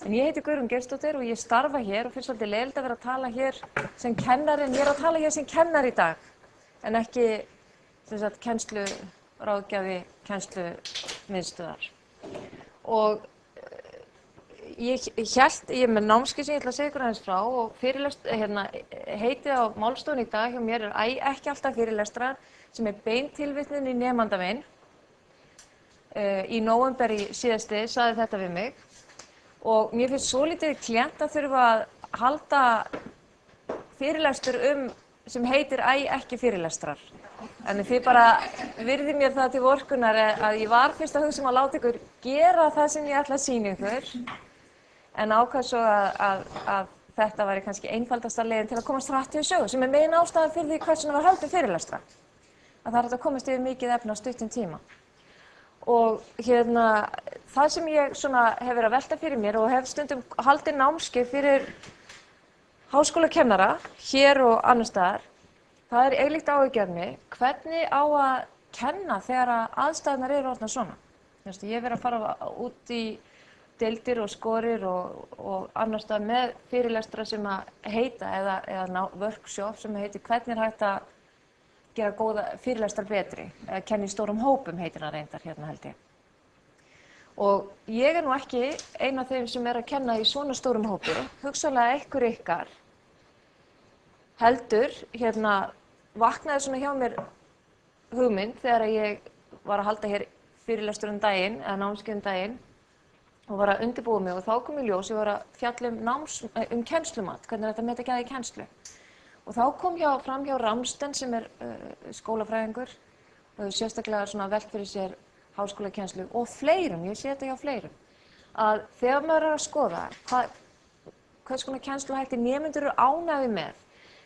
En ég heiti Guðrún Geirsdóttir og ég starfa hér og finnst svolítið leiðilegt að vera að tala hér sem kennari, en ég að tala hér sem kennari í dag, en ekki kennsluráðgjafi kennslumiðstöðvar. Og ég er með námskeið sem ég ætla að segja ykkur aðeins frá og heitið á málstofunni í dag hjá mér ekki alltaf fyrirlestrar, sem bein tilvitnun í nemanda minn. Í nóvember í síðastliðið sagði þetta við mig og mér finnst svolítið klént að þurfa að halda fyrirlestur sem heitir ekki fyrirlestrar. En þið bara virðið mér það til vorkunnar að ég var fyrst að hugsa að láta ykkur gera það sem ég ætla að sýna ykkur, en ákvað svo að þetta væri kannski einfaldasta leiðin til að komast hratt yfir sögu, sem megin ástæða fyrir því hvers vegna var haldið fyrirlestra. Að það er hægt að komast yfir mikið efni á stuttum tíma. Og það sem ég hef verið að velta fyrir mér og hef stundum haldið námskeið fyrir háskólakennara hér og annars staðar, það er eiginlegt áhyggjuefni hvernig á að kenna þegar aðstæðurnar eru orðnar svona. Ég hef verið að fara út í deildir og skorir og annars staðar með fyrirlestra sem heita eða workshop sem heitir hvernig er hægt að gera góða fyrirlestrar betri, eða kenna í stórum hópum heitir það reyndar hérna held ég. Og ég er nú ekki ein af þeim sem er að kenna í svona stórum hópi, hugsanlega einhver ykkar heldur vaknaði svona hjá mér hugmynd þegar ég var að halda hér fyrirlestur daginn, eða námskeið daginn og var að undirbúa mig og þá kom í ljós, ég var að fjalla kennslumat, hvernig þetta meta gæði kennslu. Og þá kom fram hjá Ramsten sem er skólafræðingur og sérstaklega velt fyrir sér háskólakennslu og fleirum, ég sé þetta hjá fleirum, að þegar maður er að skoða hvers konar kennsluhætti nemendur eru ánægðir með,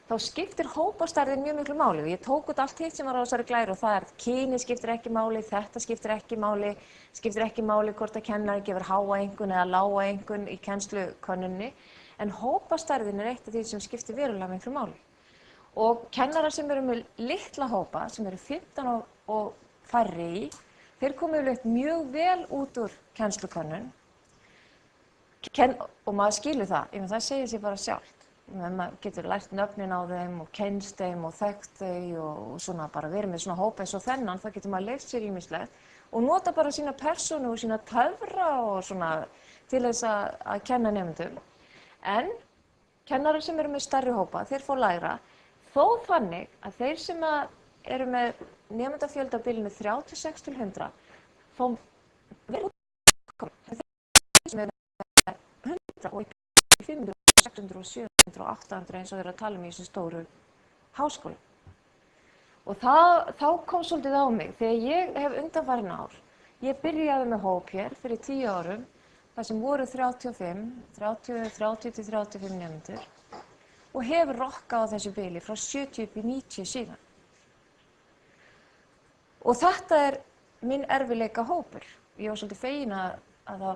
þá skiptir hópastærðin mjög miklu máli. Og ég tók út allt hitt sem var á þessari glæru og það kynið skiptir ekki máli, þetta skiptir ekki máli hvort að kennari gefur háa einkunn eða lága einkunn í kennslukönnunni, en hópastærðin er eitt af því sem skiptir verulega miklu máli. Og kennarar sem eru með litla hópa, sem eru 15 og færri í, þeir komu yfirleitt mjög vel út úr kennslukönnun og maður skilur það, það segir sér bara sjálft. Maður getur lært nöfnin á þeim og kennst þeim og þekkt þau og bara verið með svona hópa eins og þennan, þá getur maður leyft sér ýmislegt og nota bara sína persónu og sína töfra og til þess að kenna nemendum. En kennarar sem eru með stærri hópa, þeir fá lægra, þó þannig að þeir sem eru með nemendafjölda á bilinu 36 til 100 fá vel útkomin. Þeir sem eru með 100 og 500, 600, 700 og 800 eins og þeir eru að tala í þessum stóru háskólum. Og þá kom svolítið á mig, þegar ég hef undanfarin ár, ég byrjaði með hóp hér fyrir 10 árum, þar sem voru 30 til 35 nemendur og hefur rokkað á þessu bili frá 70 upp í 90 síðan. Og þetta er minn erfiðleika hópur. Ég var svolítið fegin að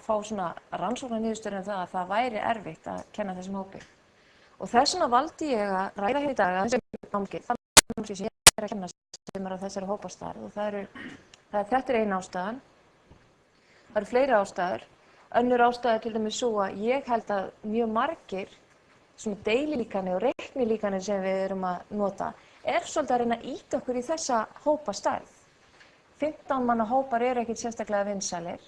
fá svona rannsóknarniðurstöður það að það væri erfitt að kenna þessum hópi. Og þess vegna valdi ég að ræða hér í dag að þessi námskeið, þann námskeið sem ég er að kenna sem er á þessari hópastærð og þetta er ein ástæðan. Það eru fleiri ástæður. Önnur ástæða til dæmis svo að ég held að mjög margir svona deililíkanir og reiknilíkanir sem við erum að nota svolítið að reyna að ýta okkur í þessa hópastærð. 15 manna hópar eru ekkert sérstaklega vinsælir.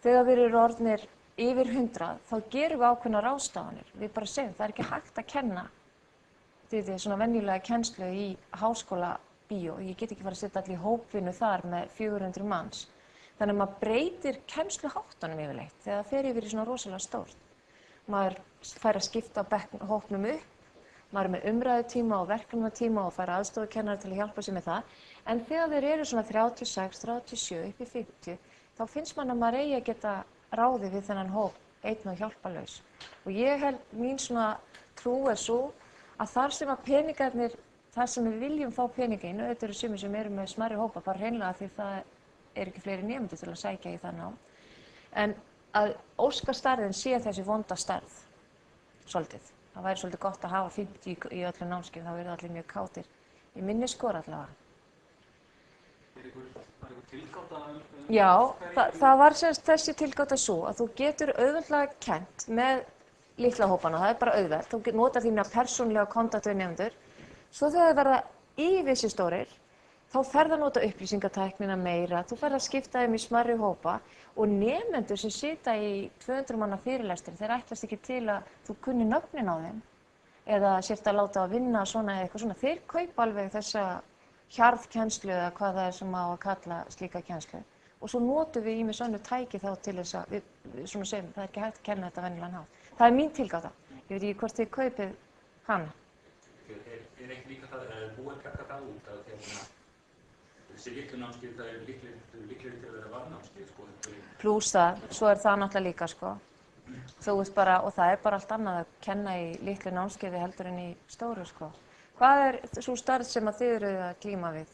Þegar við erum orðnir yfir 100 þá gerum við ákveðnar ráðstafanir. Við bara segjum það er ekki hægt að kenna svona venjulega kennslu í háskólabíó. Ég get ekki fara að setja allir í hópvinnu þar með 400 manns. Þannig að maður breytir kennsluháttunum yfirleitt þegar það fer yfir í svona rosalega stórt. Maður fær að skipta hópnum upp, maður er með umræðutíma og verkefnatíma og fær aðstofukennara til að hjálpa sér með það. En þegar þeir eru svona 36, 37, upp í 50, þá finnst mann að maður eigi að geta ráðið við þennan hóp einn og hjálparlaus. Og ég held, mín svona trú svo að þar sem að peningarnir, þar sem við viljum fá peningin, og þetta eru sumir sem eru með smærri hópa, bara hreinlega því það ekki fleiri nemendur til að sækja í það nám. En að óskastærðin sé þessi vonda stærð, svolítið. Það væri svolítið gott að hafa 50 í öllum námskeið, þá verður allir mjög kátir. Í minni skor allavega. eitthvað tilgáta Já, það var semst þessi tilgáta svo að þú getur auðveldlega kennt með litla hópana, það er bara auðvelt, þú notar þína persónulega kontakt við nemendur, svo þegar það verða yfir stórir, þá ferð að nota upplýsingatæknina meira, þú ferð að skipta þeim í smærri hópa og nemendur sem sita í 200 manna fyrirlestri, þeir ætlast ekki til að þú kunni nöfnin á þeim eða sért að láta að vinna svona eða eitthvað svona, þeir kaupa alveg þessa hjarðkennslu eða hvað það er sem á að kalla slíka kennslu. Og svo notum við ýmis önnur tæki þá til þess að við svona segjum, það er ekki hægt að kenna þetta venjulegan hátt. Það er mín tilgáta. Ég veit ekki hvort þið kaupið hana. Er ekki líka það, búið að taka það út að þessi litlu námskeið, það er líklegri til að vera varnámskeið, sko. Plús það, svo er það náttúrulega líka, sko. Þú veist bara, og það er bara allt annað að kenna í litlu námskeiði heldur en í stóru, sko. Hvað er svo starf sem að þið eruð að glíma við?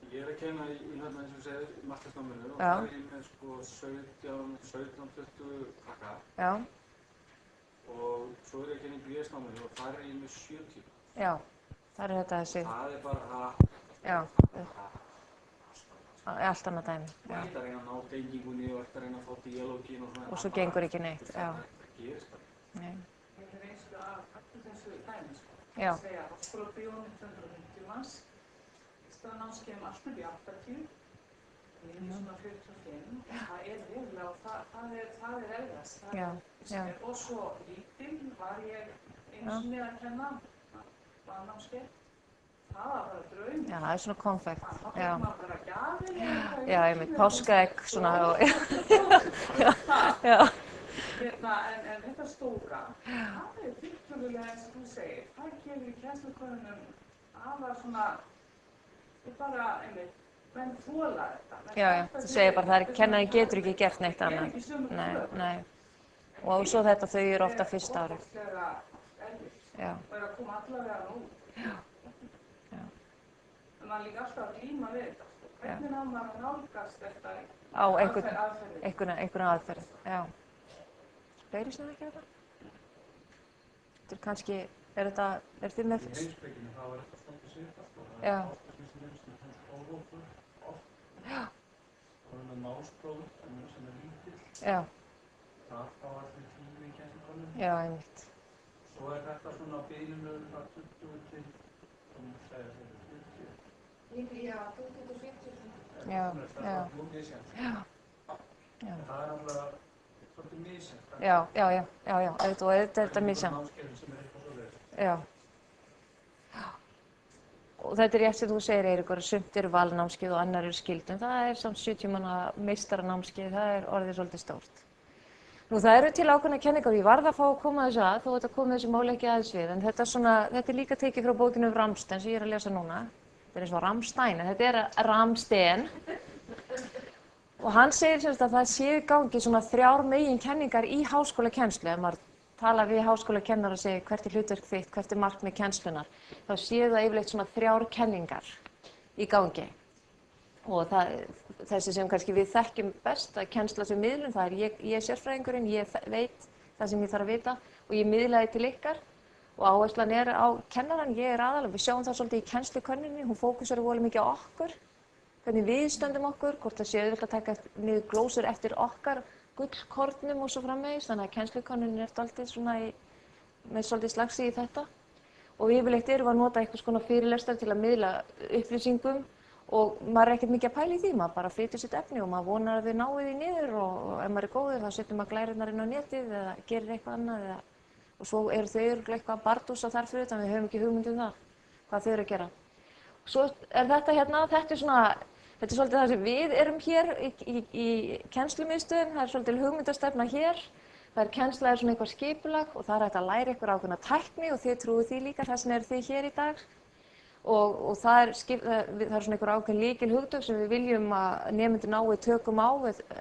Ég er að kenna í hérna eins og segir mastersnáminu og það er ég með sko 17-20 krakka. Já. Og svo er ég að kenna í BS-náminu og þar er ég með 70. Já, það er þetta þessi. Það er bara allt annað dæmi. Það er að reyna að ná tengingunni og það er að reyna að fá díalógin og svona. Og svo gengur ekki neitt, já. Það gerist bara. Nei. Ég er reynslu af öllu þessu dæmi, sko. Já. Það segja háskólabíónu 250 manns. Námskeiðum allt upp í 80, við erum svona 45 og það er verulega og það er erfiðast. Og svo lítil var ég einu sinni að kenna námskeið. Það var bara draum. Já, það er svona konfekt. Það var bara gjafir. Já, ég veit, páskaegg svona. En þetta stóra, það er tiltölulega eins og þú segir, það gefur í kennslukonunum afar svona bara, einmitt, menn þola þetta. Já, þú segir bara það kennarinn getur ekki gert neitt annað. Nei. Og svo þetta, þau eru ofta fyrsta árið. Það er ofta erfitt. Já. Og er að koma allavega út. Já. En maður líka alltaf að glíma við þetta. Hvernig maður að nálgast þetta á einhverjum aðferð. Já. Fleiri sem það ekki þetta? Þetta er kannski, er þið með fyrst? Í heimspekinu þá er þetta svolítið svipað. Já. Já. Og með námspróf sem er lítill. Já. Það fá allir tími í kennslukonum. Já, einmitt. Svo er þetta svona á bilinu frá 20 til, sem þú segir, 40. Já, 20 til 40. Já. Það er mjög misjænt. Já. Það er náttúrulega svolítið misjænt. Já, og þetta er misjænt. Námskeiðum sem er eitthvað svoleiðis. Já. Og þetta er rétt sem þú segir, Eiríkur, sumt eru valnámskeið og annar eru skildum. Það er samt 70 manna meistaranámskeið, það er orðið svolítið stórt. Nú það eru til ákveðnar kenningar og ég varð að fá að koma þessu að, þó þetta kom þessu máli ekki aðeins við, en þetta er líka tekið frá bókinu Rammstein sem ég er að lesa núna. Þetta er eins og Rammstein, en þetta er Rammstein. Og hann segir semst að það séu í gangi svona 3 meginkenningar í háskólakennslu. Ef maður tala við háskólakennara og segja hvert er hlutverk þitt, hvert er markmið kennslunar, þá séu það yfirleitt svona 3 kenningar í gangi. Og þessi sem kannski við þekkjum best að kennsla sem miðlun, það er ég er sérfræðingurinn, ég veit það sem ég þarf að vita og ég miðlaði til ykkar og áherslan er á kennarann, ég er aðal og við sjáum það svolítið í kennslukönnuninni, hún fókusar voðalega mikið á okkur, hvernig við stöndum okkur, hvort það sé auðvitað að taka niður glósur eftir okkar gullkornum og svo framvegis, þannig að kennslukönnunin er dálítið svona með svolítið slagsi í þetta og yfirleitt erum við að nota eitthvað svona fyrirlestar til að miðla upplýsingum og maður er ekkert mikið að pæla í því, maður bara flytur sitt efni og maður vonar að við náum því niður og ef maður er góður þá setur maður glærurnar inn á netið eða gerir eitthvað annað og svo eru þau örugglega eitthvað að bardúsa þar fyrir þetta, við höfum ekki hugmynd um það, hvað þau eru að gera. Svo er þetta hérna, þetta er svolítið það sem við erum hér í kennslumiðstöðum, það er svolítið hugmyndastefna hér, það er kennsla er svona eitthvað skipulag og það er hægt að læra ykkur ákveðna tækni og þið trúið því líka, þess vegna eru þið hér í dag. Og það er svona einhver ákveðin lykilhugtök sem við viljum að nemendur nái tökum á,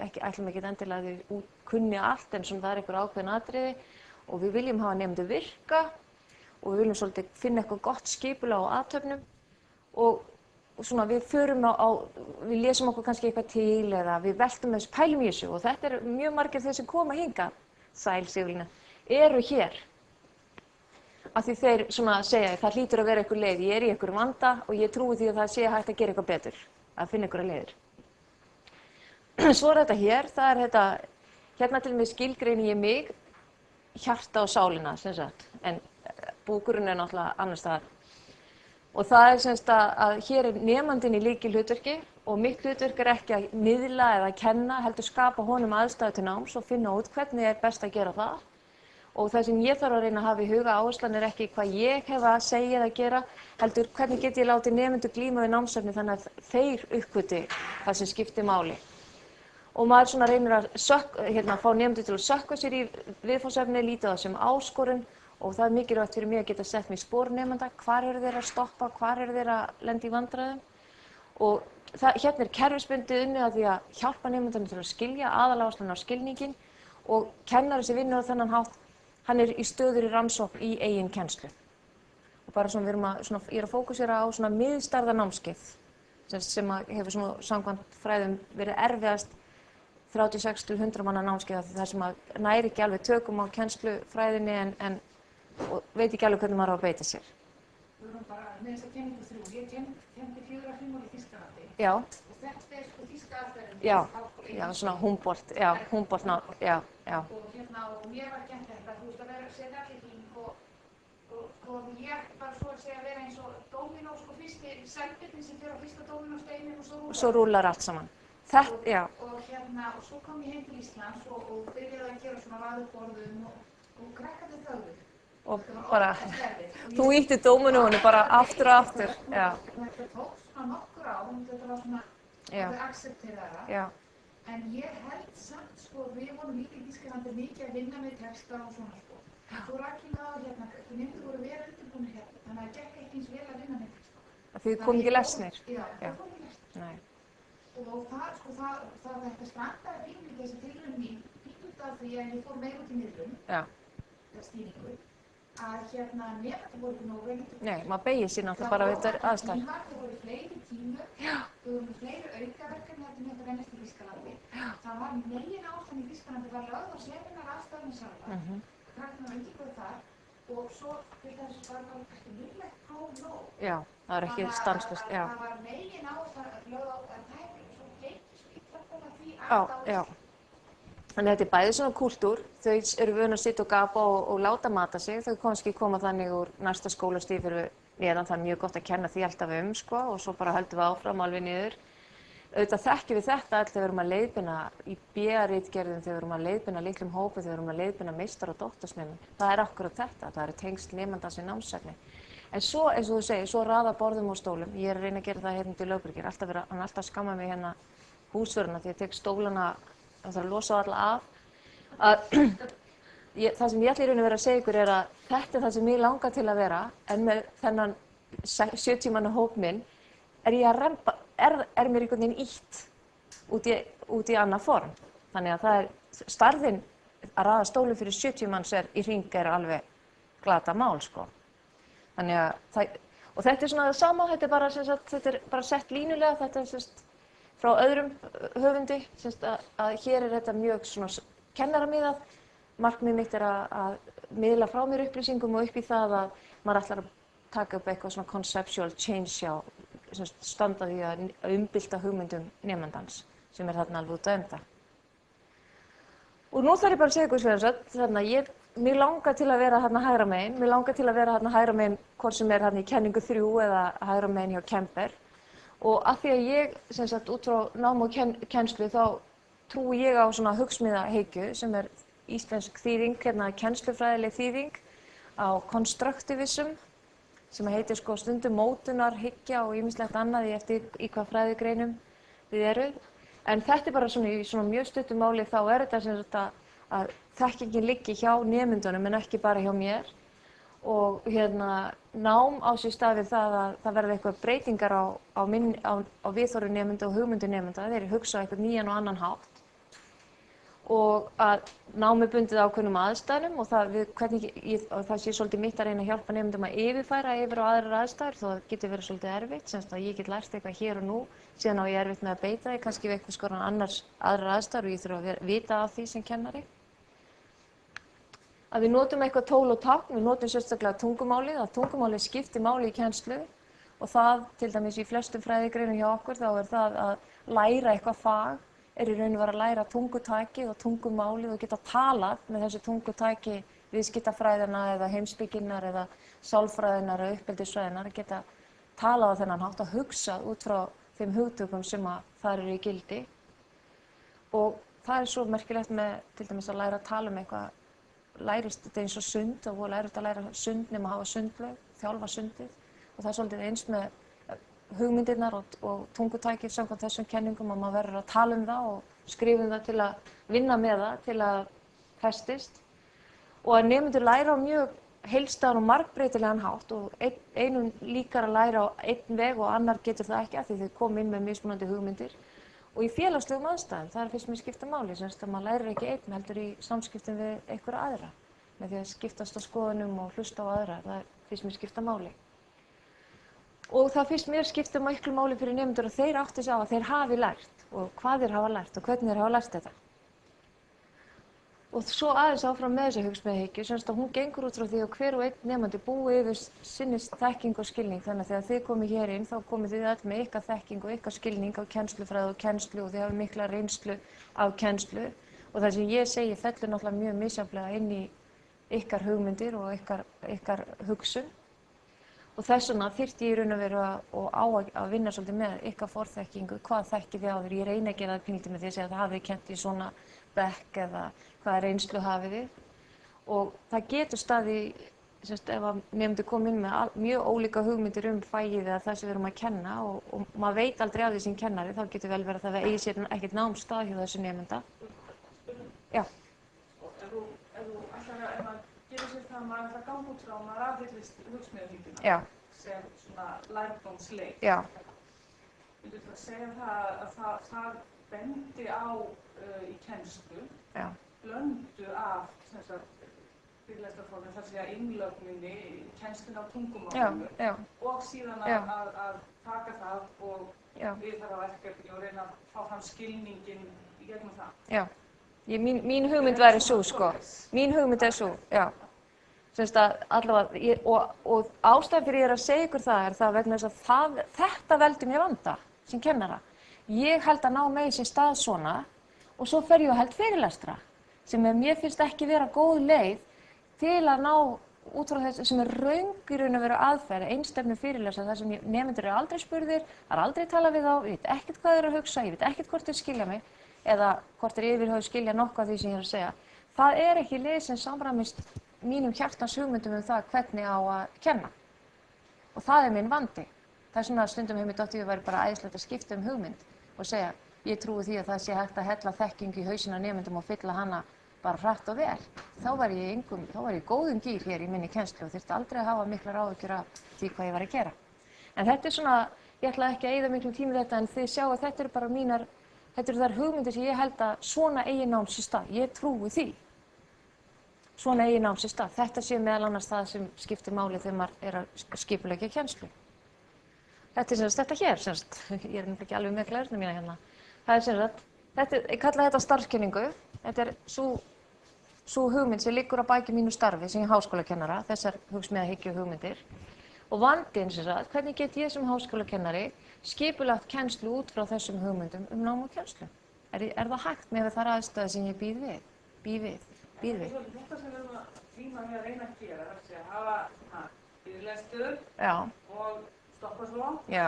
ætlum ekki endilega að þau kunni allt en svona það er einhver ákveðin atriði og við viljum hafa nemendur virka og við viljum svolítið finna eitthvað gott skipulag á athöfnum og svona við við lesum okkur kannski eitthvað til eða við veltum þessu, pælum í þessu og þetta er mjög margir þeir sem koma hingað, sæl Sigurlína, eru hér. Af því þeir svona segja það hlýtur að vera einhver leið, ég er í einhverjum vanda og ég trúi því að það sé hægt að gera eitthvað betur, að finna einhverja leiðir. svo er þetta hér, það er þetta, hérna til mig skilgreini ég mig, hjarta og sálina, sem sagt, en búkurinn er náttúrulega annars staðar. Og það er sem sagt að hér er nemandinn í lykilhlutverki og mitt hlutverk er ekki að miðla eða að kenna, heldur skapa honum aðstæðu til náms og finna út hvernig er best að gera það. Og það sem ég þarf að reyna að hafa í huga áherslan er ekki hvað ég hef að segja eða gera, heldur hvernig get ég látið nemendur glíma við námsefni þannig að þeir uppgötvi það sem skiptir máli. Og maður svona reynir að fá nemendur til að sökkva sér í viðfangsefni, líta það sem áskorun og það er mikilvægt fyrir mig að geta sett mig í spor nemenda, hvar eru þeir að stoppa, hvar eru þeir að lenda í vandræðum. Og hérna er kerfisbundið unnið að því að hjálpa nemendunum til að skilja aðaláherslan á skilninginn og kennari sem vinnur á þennan hátt, hann er í stöðugri rannsókn í eigin kennslu. Og bara svona, ég er að fókusera á svona miðstærða námskeið sem hefur svona samkvæmt fræðum verið erfiðast 36 til 100 manna námskeið þar sem að næri ekki alveg tökum á kennslufræðinni en og veit ekki alveg hvernig maður á að beita sér. Við erum bara með þess að kenningu 3. Ég kenndi 4 ár í Þýskalandi. Já. Og þetta er sko þýska aðferðin. Já, svona Humboldt, já. Og mér var kennt þetta, þú veist að vera að setja allir hring og ég bara svo að segja að vera eins og dóminó, sko fyrsti selbirni sem fyrir á fyrsta dóminósteinin og svo rúlar allt saman. Já. Og svo kom ég heim til Íslands og byrjaði að gera svona raðuborðum og krakkarnir þögðu. Og bara, þú ýtti dóminóinu bara aftur og aftur. Já. Þetta tók svona nokkur ár, þetta var svona að acceptera það. En ég held samt, sko, við vorum líka í Þýskalandi mikið að vinna með texta og svona, sko. Þú rakið á nemendur voru vel undirbúnir hérna, þannig að það gekk ekki eins vel að vinna með texta. Þið kom ekki lesnir? Já, það kom ekki lesnir. Nei. Og það, sko, þetta strandaði pínlítið þessi tilraun mín, pínlítið af því að ég fór meira út í miðlun, stýringu, að nemendur voru ekki nógu vel undirbúnir. Nei, maður beygir sér náttúrulega bara við þetta aðstæður. Það voru fleiri tímur, við vorum fleiri aukaverkefni heldur með þetta venjast í Þýskalandi. Það var megin ástæðan í Þýskalandi var lögð á seminar aðstæðunum sjálfar, krakkarnir var undirbúið þar og svo til þess var það kannski munnlegt próf nóg. Já, það er ekki stanslaust, já. Það var megin ástæðan lögð á, en það hefur svo gengið svo illa bara því Já. Þannig að þetta er bæði svona kúltúr, þau eru vön að sitja og gapa og láta mata sig, þau kannski koma þannig úr næsta skólastig fyrir neðan, það er mjög gott að kenna því alltaf sko og svo bara höldum við áfram alveg niður. Auðvitað þekkjum við þetta alltaf þegar við erum að leiðbeina í BA-ritgerðum, þegar við erum að leiðbeina litlum hópi, þegar við erum að leiðbeina meistar- og doktorsnemum. Það er akkurat þetta, það eru tengsl nemandans við námsefni. En svo, eins og þú segir, svo raða borðum og stólum. Ég er að reyna að gera það hérna til Lögberg, hann er alltaf að skamma mig hérna húsvörðuna því að ég tek stólana, það þarf að losa alla af. Það sem ég ætla í raun að vera að segja ykkur er að þetta er það sem ég langar til að vera, en með þennan 70 manna hóp minn er mér einhvern veginn ýtt út í annað form. Þannig að það er starðin að raða stólum fyrir 70 manns í hring er alveg glata mál, sko. Þannig að og þetta er svona það sama, þetta er bara sett línulega, þetta er frá öðrum höfundi, að hér er þetta mjög svona kennaramiðað. Markmið mitt er að miðla frá mér upplýsingum og upp í það að maður ætlar að taka upp eitthvað svona conceptual change standa því að umbylta hugmyndum nemandans sem er þarna alveg út að enda. Og nú þarf ég bara að segja ykkur þannig að mér langar til að vera þarna hægra megin, mér langar til að vera þarna hægra megin hvort sem er þarna í kenningu 3 eða hægra megin hjá Kemper. Og af því að ég, út frá nám og kennslu, þá trúi ég á svona hugsmíðahyggju sem er íslensk þýðing, kennslufræðileg þýðing á constructivism sem heitir sko stundum mótunarhyggja og ýmislegt annað eftir í hvað fræðigreinum við erum. En þetta er bara svona í svona mjög stuttu máli þá er þetta að þekkingin liggi hjá nemendunum en ekki bara hjá mér. Og nám á sér stað við það að það verði eitthvað breytingar á viðhorfi nemenda og hugmyndu nemenda, þeir hugsa eitthvað nýjan og annan hátt. Og að námi bundið ákveðnum aðstæðum og það sé svolítið mitt að reyna að hjálpa nemendum að yfirfæra yfir á aðrar aðstæður þó það getur verið svolítið erfitt, sem að ég get lært eitthvað hér og nú, síðan á ég erfitt með að beita því, kannski við eitthvað skoran aðrar aðstæður og ég þurfa að vita af því sem kennari. Að við notum eitthvað tól og tákn, við notum sérstaklega tungumálið, að tungumálið skiptir máli í kennslu og það, til dæmis í flestum fræðigreinum hjá okkur, þá er það að læra eitthvað fag er í raun og veru að læra tungutæki og tungumálið og geta talað með þessu tungutæki viðskiptafræðina eða heimspekinnar eða sálfræðinnar eða uppeldisfræðinnar, að geta talað á þennan hátt og hugsað út frá þeim hugtökum sem að þar eru í gildi. Og það er svo merkilegt með til dæmis að læra að tala um eitthvað, lærist þetta eins og sund, og voru lærist að læra sund nema að hafa sundlaug, þjálfa sundið, og það er svolítið eins með hugmyndirnar og tungutækið samkvæmt þessum kenningum, að maður verður að tala um það og skrifa um það til að vinna með það, til að festist, og að nemendur læra á mjög heilstæðan og margbreytilegan hátt, og einum líkar að læra á einn veg og annar getur það ekki af því þau koma inn með mismunandi hugmyndir. Og í félagslegum aðstæðum, það finnst mér skipta máli, semst að maður lærir ekki einn heldur í samskiptum við einhverja aðra, með því að skiptast á skoðunum og hlusta á aðra, það finnst mér skipta máli. Og það finnst mér skipta miklu máli fyrir nemendur að þeir átti sig á að þeir hafi lært og hvað þeir hafa lært og hvernig þeir hafa lært þetta. Og svo aðeins áfram með þessu hugsmíðahyggju, semst að hún gengur út frá því að hver og einn nemandi búi yfir sinni þekking og skilning, þannig að þegar þið komið hér inn þá komið þið öll með ykkar þekking og ykkar skilning á kennslufræði og kennslu og þið hafið mikla reynslu af kennslu, og það sem ég segi fellur náttúrulega mjög misjafnlega inn í ykkar hugmyndir og ykkar hugsun. Og þess vegna þyrfti ég í raun og veru að vinna svolítið með ykkar forþekkingu, hvað þekkið þið áður. Ég reyni að gera það pínlítið með því að segja að það hafið kennt í svona bekk eða hvaða reynslu hafið þið. Og það getur staðið, ef að nemendur koma inn með mjög ólíka hugmyndir fagið eða það sem við erum að kenna og maður veit aldrei af því sem kennari, þá getur vel verið að það eigi sér ekkert námsstað hjá þessu nemenda. Já. Ef maður gerir sér það að maður ætlar að ganga út frá og maður aðhyllist hugsmíðahyggjuna sem svona lærdómsleik. Já. Viltu það segja að það bendi á í kennslu blöndu af fyrirlestarformi, þar sé að innlögninni, kennsluna á tungumálinu og síðan að taka það og viðfara verkefni og reyna að fá fram skilninginn í gegnum það. Já. Mín hugmynd væri svo, sko. Mín hugmynd svo, já. Semst að allavega, og ástæðan fyrir ég að segja ykkur það það vegna þess að þetta veldur mér vanda sem kennara. Ég held að ná með sér stað svona og svo fer ég og held fyrirlestra sem mér finnst ekki vera góð leið til að ná út frá þess sem röng í raun og veru aðferð, einstefnu fyrirlestra þar sem nemendur aldrei spurðir, aldrei talað við þá, ég veit ekkert hvað þeir eru að hugsa, ég veit ekkert hvort þeir skilja mig eða hvort þeir yfirhauð skilja nokkuð af því sem ég er að segja. Það er ekki leið sem samræmist mínum hjartans hugmyndum það hvernig á að kenna. Og það er minn vandi. Það er svona að stundum hefur mér dottið að vera bara æðislegt að skipta hugmynd og segja, ég trúi því að það sé hægt að hella þekkingu í hausinn á nemendum og fylla hana bara hratt og vel. Þá var ég í góðum gír hér í minni kennslu og þurfti aldrei að hafa miklar áhyggjur af því hvað ég var að gera. En þetta er svona, ég ætla ekki að eyða miklum tíma í þetta, en þið sjáu að þetta eru bara þetta eru þær hugmyndir sem ég held að svona eigi nám sér stað. Ég trúi því. Svona eigi nám sér stað. Þetta sé meðal annars það sem skiptir máli þegar maður er að skipuleggja kennslu. Þetta er semst þetta hér, semst. Ég er nefnilega ekki alveg með glæruna mína hérna. Það er semst ég kalla þetta starfskenningu. Þetta er sú hugmynd sem liggur að baki mínu starfi sem ég háskólakennara, þessar hugsmíðahyggju hugmyndir. Og vandinn semst, hvernig get ég sem háskólakennari skipulagt kennslu út frá þessum hugmyndum nám og kennslu? Er það hægt með þær aðstæður sem ég býð við? Þetta sem við erum að glíma með að reyna að gera, það er að hafa fyrirlestur og stoppa svo. Já,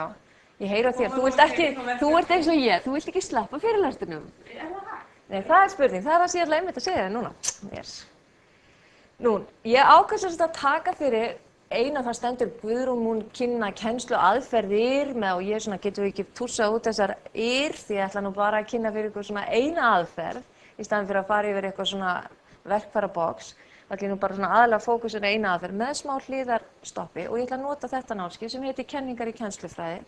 ég heyri á þér, þú ert eins og ég, þú vilt ekki sleppa fyrirlesturnum. Er það hægt? Nei, það er spurning, það er það sem ég ætla einmitt að segja þér núna. Yes. Nú, ég ákveðst að taka fyrir eina það stendur Guðrún mun kynna kennslu aðferðir með og ég svona getur ekki tússað út þessar því ég ætla nú bara að kynna fyrir ykkur svona eina aðferð í staðinn fyrir að fara yfir eitthvað svona verkfærabox. Það er nú bara svona aðalega fókusin eina aðferð með smá hliðarstoppi og ég ætla að nota þetta námskeið sem heitir kenningar í kennslufræði.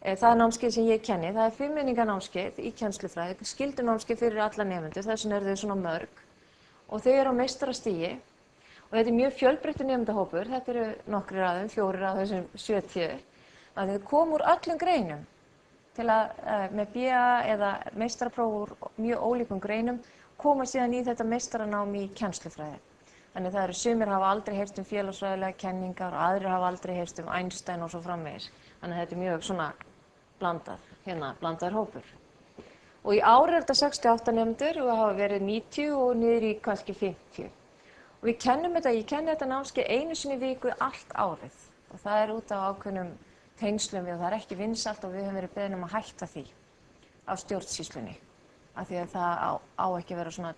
Það er námskeið sem ég kenni, það er 5 eininganámskeið í kennslufræði, skyldunámskeið fyrir alla nemendur, þess vegna eru þau svona mörg og þau eru á meistarastigi. Og þetta er mjög fjölbreyttur nemendahópur, þetta eru nokkrir af þeim, 4 af þessum 70, að þau koma úr öllum greinum til að með BA eða meistarapróf úr mjög ólíkum greinum koma síðan í þetta meistaranám í kennslufræði. Þannig það eru sumir hafa aldrei heyrt félagsfræðilega kenningar og aðrir hafa aldrei heyrt Einstein og svo framvegis. Þannig þetta er mjög svona blandaður hópur. Og í ár er þetta 68 nemendur og það hafa verið 90 og niður í kannski 50. Og ég kenni þetta námskeið einu sinni í viku allt árið. Og það er út af ákveðnum tengslum við og það er ekki vinsælt og við höfum verið beðin að hætta því á stjórnsýslunni. Af því að það á ekki að vera svona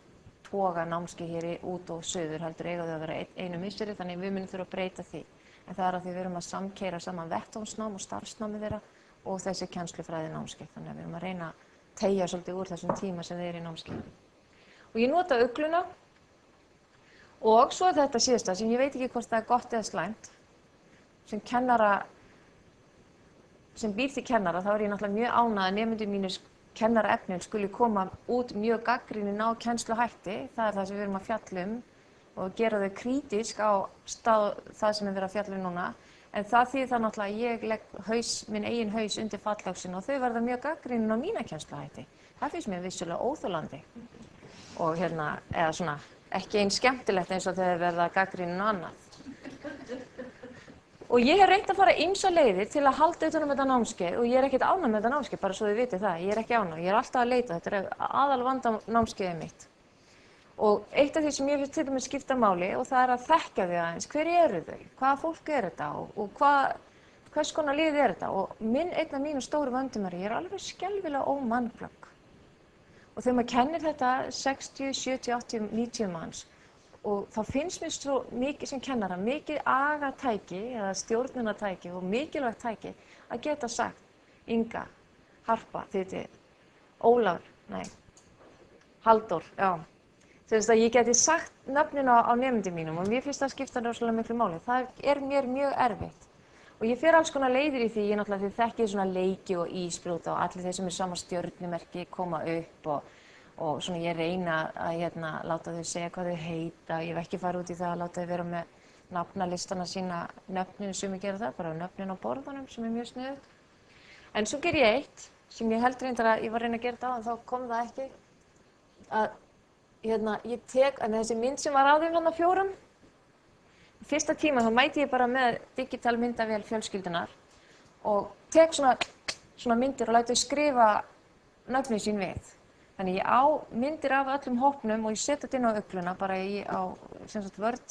toga námskeið hér út og suður, heldur eiga þau að vera einu misseri, þannig við munum þurfa að breyta því. En það er að því við erum að samkeyra saman vettvángsnám og starfsnámi þeirra og þessi kennslufræði námskeið. Þannig að við erum að reyna að teygja svolítið úr þessum tíma sem þeir eru í námskeið. Og ég nota ugluna og svo er þetta síðasta sem ég veit ekki hvort það er gott eða slæmt. Sem býr til kennara, þá er ég náttúrulega mjög ánægð að nemendur mínir kennaraefnin skuli koma út mjög gagnrýnin á kennsluhætti. Það er það sem við erum að fjalla og gera þau krítísk á það sem við erum að fjalla núna. En það þýðir það náttúrulega að ég legg minn eigin haus undir fallöxin og þau verða mjög gagnrýnin á mína kennsluhætti. Það finnst mér vissulega óþolandi og eða svona ekki eins skemmtilegt eins og þegar verða gagnrýnin á annað. Og ég hef reynt að fara ýmsar leiðir til að halda utan þetta námskeið og ég er ekkert ánægð með þetta námskeið, bara svo þið vitið það. Ég er ekki ánægð, ég er alltaf að leita, þetta er aðalvanda námskeiðið mitt. Og eitt af því sem ég finnst til dæmis skipta máli og það er að þekkja þau aðeins, hver eru þau, hvaða fólk er þetta og hvers konar lið er þetta. Og einn af mínu stóru vöndum ég er alveg skelfilega ómannglögg. Og þegar maður kennir þetta 60, 70, 80, 90 manns, og þá finnst mér svo mikið sem kennara, mikið agatæki eða stjórnunartæki og mikilvægt tæki að geta sagt Inga, Harpa, Ólafur, Halldór, já. Þess að ég geti sagt nöfnin á nemendum mínum og mér finnst það skipta rosalega miklu máli. Það er mér mjög erfitt. Og ég fer alls konar leiðir í því, ég náttúrulega þekki svona leiki og ísbrjóta og allir þeir sem er sama stjörnumerki koma upp og svona ég reyna að láta þau segja hvað þau heita. Ég hef ekki farið út í það að láta þau vera með nafnalistana sína, nöfnin sem ég gera það, bara nöfnin á borðunum sem er mjög sniðugt. En svo ger ég eitt sem ég held reyndar að ég var að reyna að gera þetta á en þá kom það ekki. Að ég tek, en þessi mynd sem var á þeim þarna 4, fyrsta tíma þá mæti ég bara með digital myndavél fjölskyldunar og tek svona myndir og læt þau skrifa nöfnin sín við. Þannig ég á myndir af öllum hópnum og ég set þetta inn á ugluna bara á Word,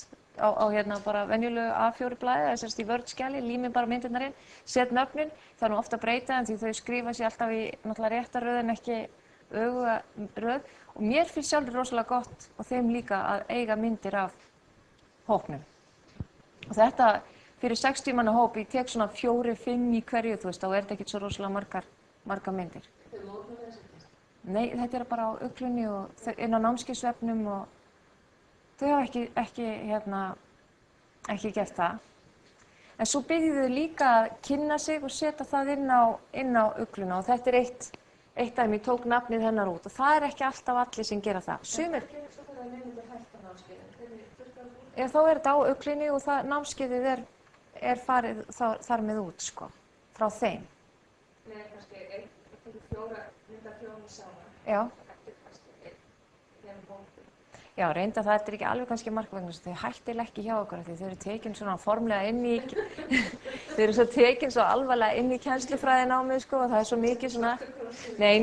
bara venjulegu A4 blaði eða í Word-skjali, lími bara myndirnar inn, set nöfnin, það er nú ofta að breyta en því þau skrifa sér alltaf í náttúrulega rétta röð en ekki öfuga röð og mér finnst sjálfur rosalega gott og þeim líka að eiga myndir af hópnum. Og þetta fyrir 60 manna hóp, ég tek svona 4-5 í hverju, þá er þetta ekkert svo rosalega margar myndir. Nei, þetta er bara á uglunni og inn á námskeiðsvefnum og þau hafa ekki gert það. En svo byrjuðu þau líka að kynna sig og setja það inn á ugluna og þetta er eitt dæmi, ég tók nafnið hennar út og það er ekki alltaf allir sem gera það. Sumir. Þá er þetta á uglunni og námskeiðið er farið þar með út, sko, frá þeim. Nei, kannski 4 saman. Já. Já, reynda það er ekki alveg kannski markvegna þau hættilega ekki hjá okkur því þau eru tekin svona formlega inn í þau eru svo tekin svo alvarlega inn í kennslufræðinámið sko og það er svo mikið svona nei,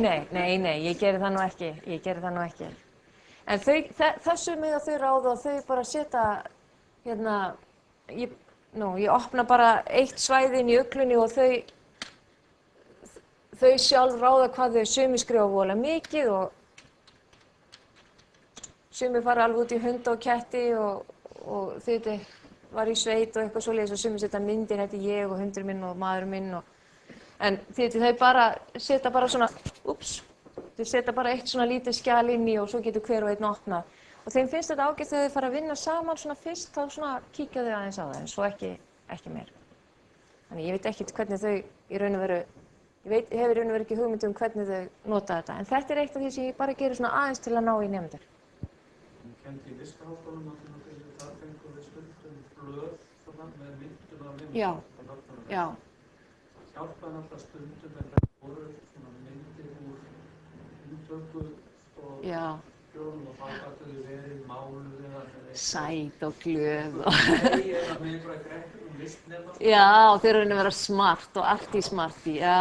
ég geri það nú ekki. En þessu með að þau ráða og þau bara setja ég opna bara eitt svæði inn í uglunni og þau sjálf ráða hvað þau sumir skrifa voðalega mikið og sumir fara alveg út í hunda og ketti og þau var í sveit og eitthvað svoleiðis og sumir setja myndir, þetta er ég og hundur minn og maður minn en þau bara setja bara svona, þau setja bara eitt svona lítið skjal inn í og svo getur hver og einn opnað og þeim finnst þetta ágætt þegar þau fara að vinna saman svona fyrst þá svona kíkja þau aðeins á það en svo ekki meir. Þannig ég veit ekkert hvernig þau í raun og veru hefur í raun og veru ekki hugmynd hvernig þau nota þetta en þetta er eitt af því sem ég bara gerir svona aðeins til að ná í nemendur. Kenndi í Listaháskólanum þar fengum við stundum blöð með myndum af nemendur. Já. Hjálpaði alltaf stundum en það voru svona myndir úr útöku og fjórum og þá gætu þau verið máluð eða sæt og glöð og nei, eða með einhverja greppur og listnema. Já, þau eru að vera smart og arti-smarti, já.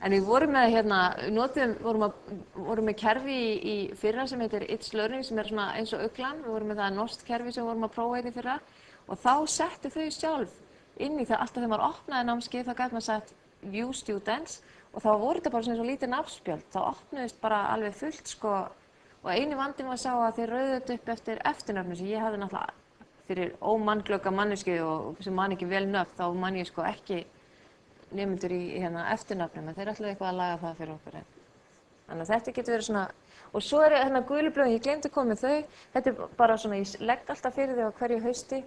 En við vorum með vorum með kerfi í fyrra sem heitir It's Learning sem svona eins og Uglan. Við vorum með það norskt kerfi sem vorum að prófa í fyrra og þá settu þau sjálf inn í það, alltaf þegar maður opnaði námskeið þá gæti maður sett View Students og þá voru þetta bara svona eins og lítið nafnspjöld. Þá opnuðist bara alveg fullt sko og eini vandinn var að sjá að þeir rauðu þetta upp eftir eftirnöfnum sem ég hafði náttúrulega fyrir ómannglögga manneskju og sem man ekki vel nöfn þá man ég sko ekki nemendur í eftirnafnum, en þeir ætlaðu eitthvað að laga það fyrir okkur. Þannig að þetta getur verið svona, og svo gulu blöðin, ég gleymdi að koma með þau, þetta er bara svona, ég legg alltaf fyrir þau á hverju hausti,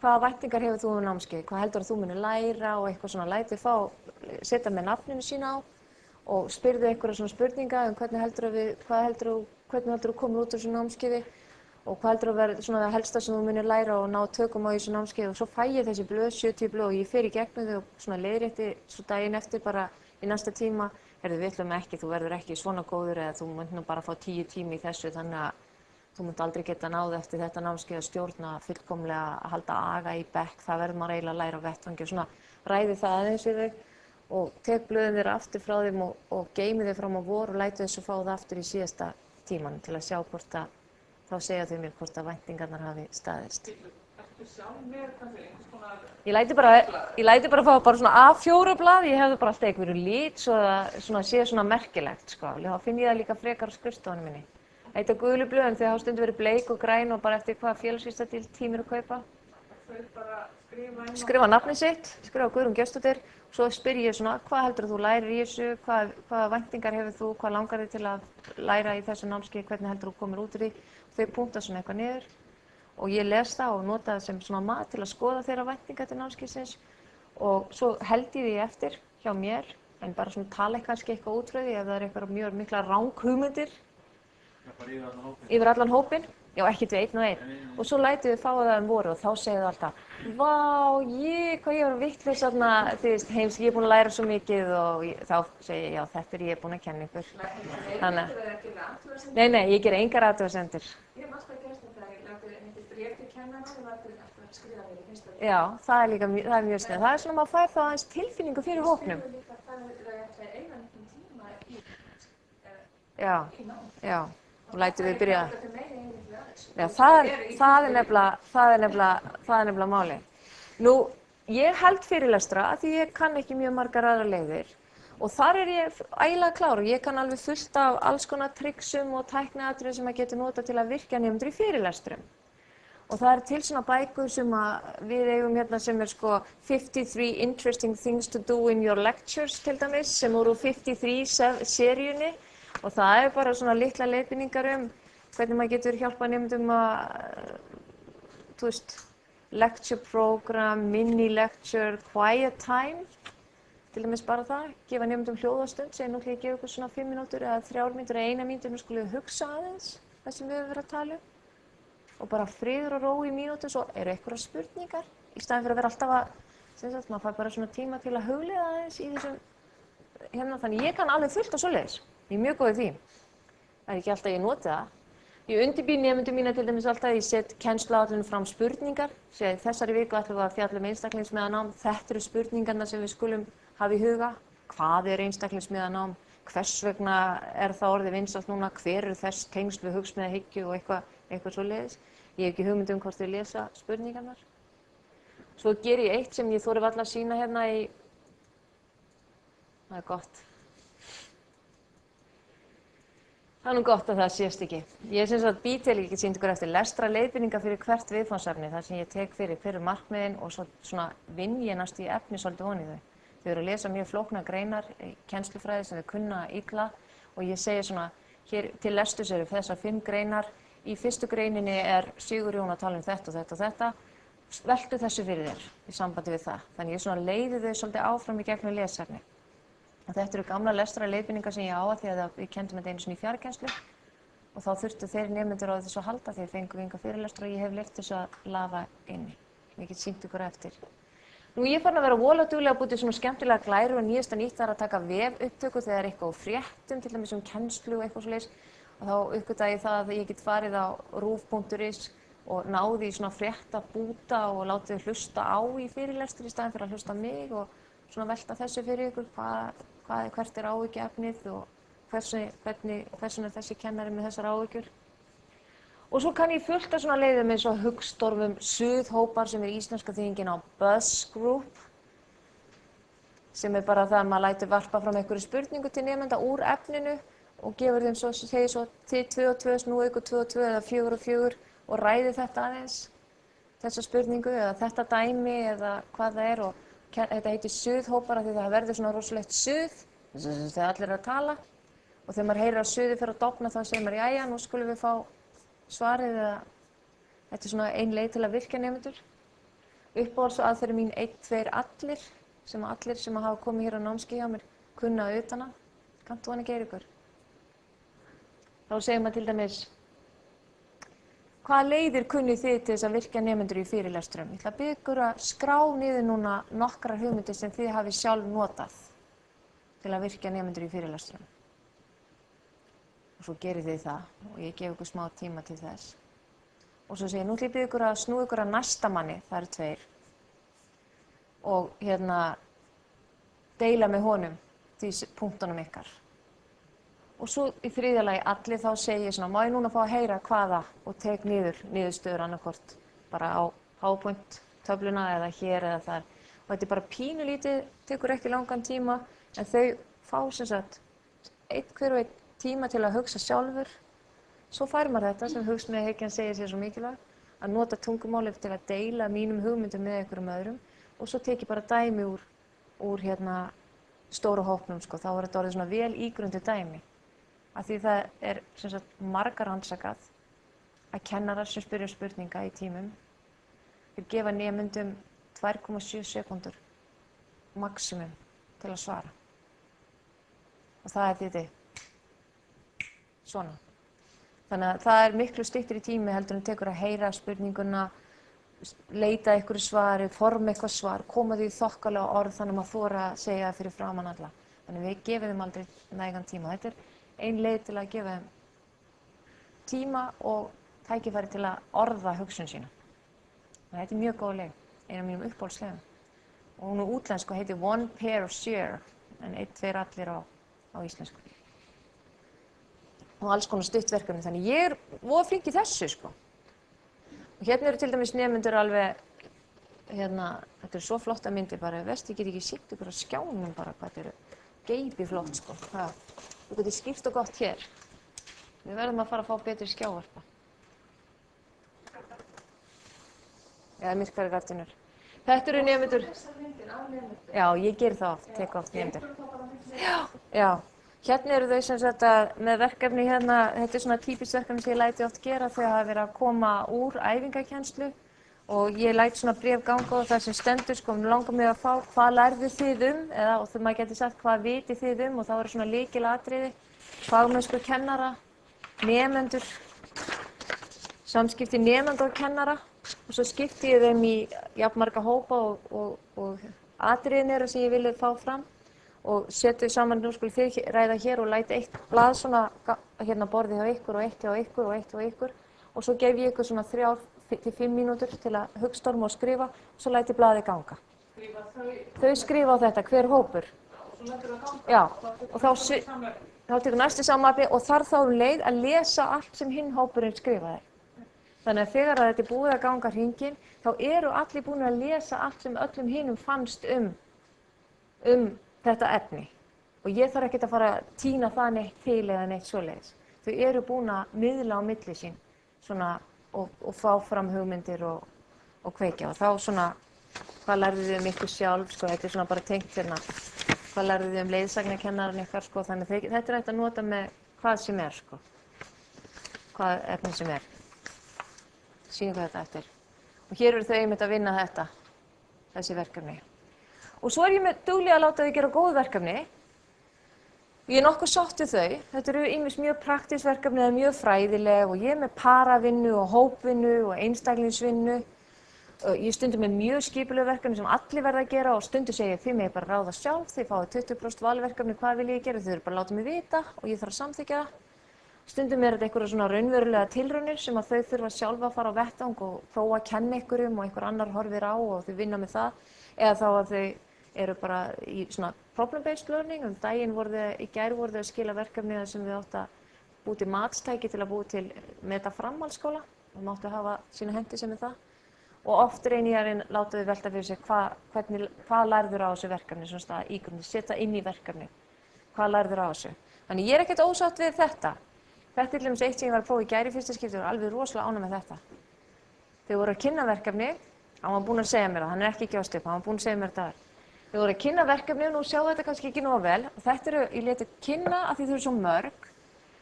hvaða væntingar hefur þú um námskeið, hvað heldur þú munir læra og eitthvað svona, lætið fá, setja með nafninu sína á og spyrðu einhverja svona spurninga um hvernig heldur þú komið út úr þessu námskeiði og hvað heldur þú verið svona það helsta sem þú munir læra og ná tökum á þessu námskeið og svo fæ ég þessi blöð, 70 blöð og ég fer í gegnum þau og svona leiðrétti svo daginn eftir bara í næsta tíma við ætlum ekki, þú verður ekki svona góður eða þú munt nú bara fá 10 tíma í þessu þannig að þú munt aldrei geta náð eftir þetta námskeið að stjórna fullkomlega að halda aga í bekk, það verður maður eiginlega að læra á vettvangi og svona ræði það aðeins við þau og tek blöðin þeirra aftur frá þeim og geymi þau fram á vor og læti þessu fá það aftur í síðasta tímanum til að sjá hvort að þá segja þau mér hvort að væntingarnar hafi staðist. Ertu sjálf með kannski einhvers konar... Ég læti bara fá bara svona A4 blað, ég hefði bara alltaf einhverju lit svo að svona sé svona merkilegt sko. Þá finn ég það líka frekar á skrifstofunni minni. Þetta gulu blöðin þau hafa stundum verið bleik og græn og bara eftir hvaða félagsvísstatíl tímir að kaupa. Þau bara skrifa nafnið sitt, skrifa Guðrún Gestsdóttir og svo spyr ég svona hvað heldur þú lærir í þessu, hvaða væntingar hefur þú, hvað langar þig til að læra í þessu námskeið, hvernig heldur þú komir út úr því. Þau punkta svona eitthvað niður og ég les það og nota það sem svona mat til að skoða þeirra væntingar til námskeiðsins og svo held ég því eftir hjá mér en bara svona tala kannski eitthvað út frá því ef það er eitthvað mjög mikla ranghugmyndir yfir allan hópinn. Já, ekkert við einn og einn. Og svo lætum við fá það voru og þá segir það alltaf vá, hvað ég var vitlaus þarna, þú veist, heims, ég er búin að læra svo mikið og þá segi ég, já, þetta er ég búin að kenna ykkur. Þannig að, nei, ég ger engar athugasemdir. Ég hef alltaf gert þetta, ég lagði einhvern bréf til kennara og var alltaf að skrifa mér í fyrsta. Já, það er líka, það er mjög snið. Það er svona að maður fær þá aðeins tilfinningu fyrir hópnum. Já, og lætum við byrja. Já, það er nefnilega máli. Nú, ég held fyrirlestra af því ég kann ekki mjög margar aðrar leiðir og þar er ég ægilega klár og ég kann alveg fullt af alls konar trixum og tækniatriðum sem maður getur notað til að virkja nemendur í fyrirlestrum. Og það er til svona bækur sem við eigum hérna sem er sko 53 interesting things to do in your lectures til dæmis sem voru 53 seríunni og það er bara svona litla leiðbeiningar hvernig maður getur hjálpað nemendum að, þú veist, lecture program, mini lecture, quiet time, til dæmis bara það, gefa nemendum hljóðastund, segja nú ætla ég að gefa ykkur svona 5 mínútur eða 3 mínútur eða 1 mínútur, nú skulum við hugsa aðeins það sem við höfum verið að tala og bara friður og ró í mínútu, svo eru einhverjar spurningar, í staðinn fyrir að vera alltaf að, sem sagt, maður fær bara svona tíma til að hugleiða aðeins í þessum, þannig ég kann alveg fullt á svoleiðis, ég er mjög góð í því, það er ekki alltaf ég noti það. Ég undirbý nemendum mína til dæmis alltaf, ég set kennsluáætlun fram spurningar, segi þessari viku ætlum við að fjalla einstaklingsmiðað þetta eru spurningarna sem við skulum hafa í huga, hvað er einstaklingsmiðað nám, hvers vegna er það orðið vinsælt núna, hver eru þess tengsl við hugsmíðahyggju og eitthvað svoleiðis. Ég hef ekki hugmynd hvort þau lesa spurningarnar. Svo ger ég eitt sem ég þori varla að sýna hérna það er gott. Það er nú gott að það sést ekki. Ég sem sagt bý til, ég get sýnt ykkur eftir lestrarleiðbeiningar fyrir hvert viðfangsefni, þar sem ég tek fyrir hver er markmiðin og svo svona vinn ég næst í efni svolítið ofan í þau. Þau eru að lesa mjög flóknar greinar í kennslufræði sem þau kunna illa og ég segi svona, hér til lesturs eru þessar 5 greinar. Í fyrstu greininni er Sigurjón að tala um þetta og þetta og þetta. Veltu þessu fyrir þér í sambandi við það. Þannig ég svona leiði þau svolítið áfram í gegnum lesefni. Þetta eru gamla lestrarleiðbeiningar sem ég á því að við kenndum þetta einu sinni í fjarkennslu og þá þurftu þeir nemendur á þessu að halda þeir fengu enga fyrirlestra og ég hef leyft þessu að lafa inni. Ég get sýnt ykkur eftir. Nú ég er farin að vera voðalega dugleg að búa til svona skemmtilega glæru og nýjasta nýtt það er að taka vefupptöku þegar eitthvað á fréttum, til dæmis kennslu og eitthvað svoleiðis og þá uppgötvaði ég það að ég get farið á ruf.is og náði í svona fréttabúta og látið hlusta á í fyrirlestri í staðinn fyrir að hlusta á mig og svona velta þessu fyrir ykkur, hvert er áhyggjuefnið og hversu er þessi kennari með þessar áhyggjur. Og svo kann ég fullt af svona leiðum eins og hugstorfum, suðhópar sem íslenska þýðingin á Buzz Group, sem bara það að maður lætur varpa fram einhverju spurningu til nemenda úr efninu og gefur þeim svo, segir svo þið 2 og 2, snúið ykkur 2 og 2 eða 4 og 4 og ræði þetta aðeins, þessa spurningu eða þetta dæmi eða hvað það er og þetta heitir suðhópar af því það verður svona rosalegt suð þegar allir eru að tala og þegar maður heyrir að suðið fer að dofna þá segir maður jæja, nú skulum við fá svarið eða þetta er svona ein leið til að virkja nemendur. Uppáhaldsaðferð mín 1, 2, allir sem hafa komið hér á námskeið hjá mér kunna utan að. Kannt þú hann ekki Eiríkur? Þá segir maður til dæmis hvaða leiðir kunnið þið til þess að virkja nemendur í fyrirlesturum? Ég ætla að biðja ykkur að skrá niður núna nokkrar hugmyndir sem þið hafið sjálf notað til að virkja nemendur í fyrirlesturum. Og svo gerið þið það og ég gef ykkur smá tíma til þess. Og svo segir nú ætla ég að biðja ykkur að snúa ykkur að næsta manni, það eru 2, og deila með honum því punktunum ykkar. Og svo í þriðja lagi allir þá segi ég svona, má ég núna fá að heyra hvaða og tek niðurstöður annarkvort bara á PowerPoint töfluna eða hér eða þar. Og þetta er bara pínulítið, tekur ekki langan tíma, en þau fá sem sagt hver og einn tíma til að hugsa sjálfur. Svo fær maður þetta sem hugsmíðahyggjan segir sér svo mikilvægt, að nota tungumálið til að deila mínum hugmyndum með einhverjum öðrum og svo tek ég bara dæmi úr stóru hópnum, sko. Þá er þetta orðið svona vel ígrundið dæmi. Af því það er sem sagt margar rannsakað að kennarar sem spyrja spurninga í tímum þeir gefa nemendum 2,7 sekúndur maximum til að svara. Og það er því svona. Þannig að það er miklu styttri tími heldur en tekur að heyra spurninguna, leita einhverju svari, forma eitthvað svar, koma því þokkalega orð þannig að maður þora að segja það fyrir framan alla. Þannig við gefum þeim aldrei nægan tíma. Þetta er ein leið til að gefa þeim tíma og tækifæri til að orða hugsun sína. Þetta er mjög góð leið, ein af mínum uppáhaldsleiðum. Og hún er útlensku og heitir One Pair of Share, en 1, 2 allir á íslensku. Og alls konar stuttverkefni, þannig ég er voða flink í þessu, sko. Og hérna eru til dæmis nemendur alveg, þetta eru svo flotta myndir bara, ég get ekki sýnt ykkur á skjánum bara hvað þetta eru geipi flott, sko. Þú getur skýrt og gott hér. Við verðum að fara að fá betri skjávarpa. Eða myrkari gardínur. Þetta eru nemendur. Já, ég ger það oft, tek oft nemendur. Já. Hérna eru þau sem sagt með verkefni hérna, þetta er svona típist verkefni sem ég læti oft gera þegar það er verið að koma úr æfingakennslu og ég læti svona bréf ganga og það sem stendur, sko, langar mig að fá hvað lærðu þið eða og maður getur sagt hvað vitið þið og þá eru svona lykilatriði, fagmennsku kennara, nemendur, samskipti nemenda og kennara og svo skipti ég þeim í jafnmarga hópa og atriðin eru sem ég vilja fá fram. Og setju saman, nú skulle þið ræða hér og læti eitt blað svona hérna borðið hjá ykkur og eitt hjá ykkur og eitt hjá ykkur og svo gef ég ykkur svona 3 til 5 mínútur til að hugstorma og skrifa og svo læti blaðið ganga. Þau skrifa á þetta, hver hópur. Já, og þá tekur næsti samanbi og þarf þá leið að lesa allt sem hinn hópurinn skrifaði. Þannig að þegar þetta er búið að ganga hringinn, þá eru allir búin að lesa allt sem öllum hinnum fannst um þetta efni og ég þarf ekkert að fara að tína það neitt til eða neitt svoleiðis. Þau eru búin að miðla á milli sín svona, og fá fram hugmyndir og kveikja og þá svona hvað lærðu þið ykkur sjálf, sko, þetta er svona bara tengt hérna, hvað lærðu þið leiðsagnarkennarann ykkar, sko, þannig þetta er hægt að nota með hvað sem er, sko, hvað efni sem er. Sýnum hvað þetta eftir. Og hér eru þau einmitt að vinna þetta, þessi verkefni. Og svo er ég dugleg að láta þau gera góð verkefni. Ég er nokkuð sátt við þau. Þetta eru ýmist mjög praktísk verkefni eða mjög fræðileg og ég er með paravinnu og hópvinnu og einstaklingsvinnu. Ég stundum með mjög skipuleg verkefni sem allir verða að gera og stundum segi ég þið megið bara ráða sjálf, þið fáið 20% valverkefni, hvað vil ég gera? Þau eru bara að láta mig vita og ég þarf að samþykkja það. Stundum er þetta einhverja svona raunverulega tilraunir sem að þau þurfa sjálfa að fara á vettvang og prófa að kenna einhverjum og einhver annar horfir á og þau vinna með það. Eða þá að þau eru bara í svona problem-based learning. Daginn í gær voru þau að skila verkefni sem við áttu að búi til matstæki til að búi til meta framhaldsskóla og máttu hafa sína hendi sem það. Og oft reyni ég að láta þau velta fyrir sig hvað lærður á þessu verkefni, svona ígrunni, setja inn í verkefni, hvað lærður á þessu. Þannig ég ekkert ósátt við þetta. Þetta til dæmis eitt sem ég var að prófa í gær í fyrsta skipti og alveg rosalega ánægð með þetta. Þau voru að kynna verkefni, hann var búinn að segja mér það, hann ekki gefast upp, hann var búinn að segja mér þetta. Þau voru að kynna verkefni og nú sjá þetta kannski ekki nógu vel. Þetta ég leti kynna af því þau eru svo mörg.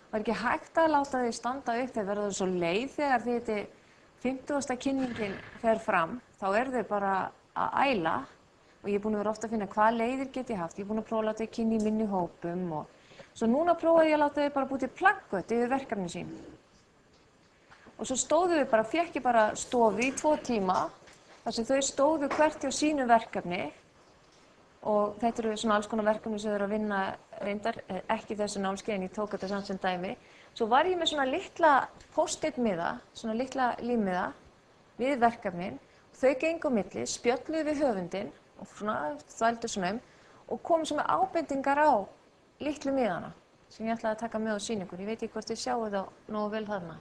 Það ekki hægt að láta þau standa upp, þau verða svo leið þegar þetta 50. kynningin fer fram, þá þau bara að æla og ég er búin að vera ofta að finna hvaða leiðir get ég haft. Ég er búin að prófa að láta þau kynna í minni hópum og svo núna prófaði ég að láta þau bara búi til plaggött yfir verkefni sín. Og svo stóðu við bara, fékk ég bara stofu í 2 tíma þar sem þau stóðu hvert hjá sínu verkefni og þetta eru svona alls konar verkefni sem þau eru að vinna reyndar, ekki þessu námskeið en ég tók þetta samt sem dæmi. Svo var ég með svona litla post-it miða, svona litla límmiða við verkefnin. Þau gengu á milli, spjölluðu við höfundinn og svona þvældu svona og komu svo með ábendingar á litlu miðana sem ég ætlaði að taka með á sýningur. Ég veit ekki hvort þið sjáu það nógu vel þarna.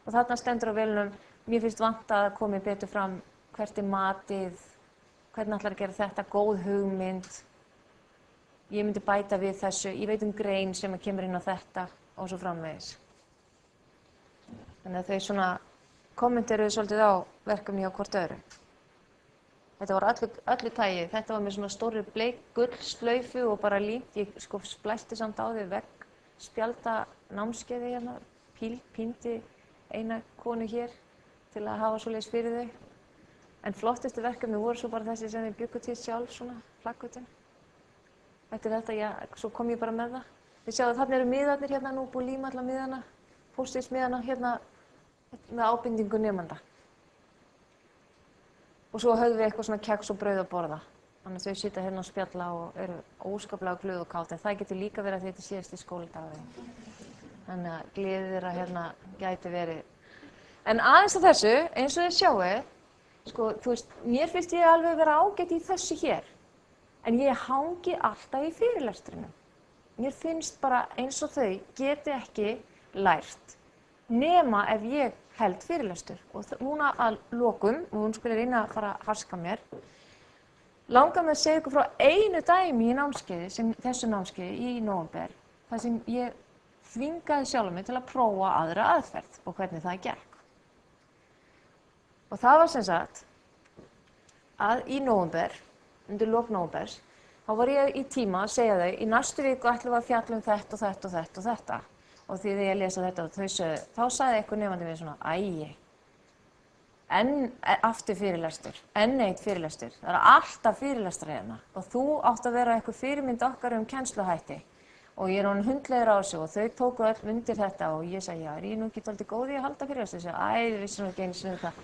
Og þarna stendur á vélunum, mér finnst vantað að komi betur fram hvert matið, hvernig ætlar að gera þetta, góð hugmynd. Ég myndi bæta við þessu, ég veit grein sem kemur inn á þetta og svo framvegis. Þannig að þau svona kommenteruðu svolítið á verkefni hjá hvort öðru. Þetta var öllu tægið, þetta var með svona stóri bleik gullslaufu og bara límt, ég sko splæsti samt á þau vegg, spjalda námskeiði hérna, píndi eina konu hér til að hafa svoleiðis fyrir þau. En flottustu verkefni voru svo bara þessi sem þau bjuggu til sjálf, svona plaggötin. Eftir þetta, já, svo kom ég bara með það. Þið sjáðu þarna eru miðarnir hérna nú, búið líma alla miðana, post-its miðana hérna með ábendingu nemanda. Og svo höfðum við eitthvað svona keks og brauð að borða. Þannig að þau sitja hérna og spjalla og eru óskaplega glöð og kátt. En það getur líka verið að þetta er síðasti skóladagurinn. Þannig að gleðið þeirra hérna gæti verið. En aðeins af þessu, eins og þið sjáu, sko, þú veist, mér finnst ég alveg vera ágætt í þessu hér. En ég hangi alltaf í fyrirlestrinum. Mér finnst bara eins og þau geti ekki lært nema ef ég held fyrirlestur. Og núna að lokum, og hún skulle reyna að fara að harska mér, langar mig að segja ykkur frá einu dæmi í námskeiði, þessu námskeiði í nóvember, þar sem ég þvingaði sjálfa mig til að prófa aðra aðferð og hvernig það gekk. Og það var sem sagt að í nóvember, undir lok nóvembers, þá var ég í tíma að segja þau, í næstu viku ætlum við að fjalla þetta og þetta og þetta og þetta. Og því þegar ég lesa þetta og þau sögðu, þá sagði einhver nemandi mér svona, æi, aftur fyrirlestur, enn eitt fyrirlestur. Það eru alltaf fyrirlestrar hérna og þú átt að vera einhver fyrirmynd okkar kennsluhætti. Og ég er orðin hundleiður á þessu og þau tóku öll undir þetta og ég sagði, já, er ég nú ekki dálítið góð í að halda fyrirlestur? Þau sagði, við vissum ekki einu sinni það.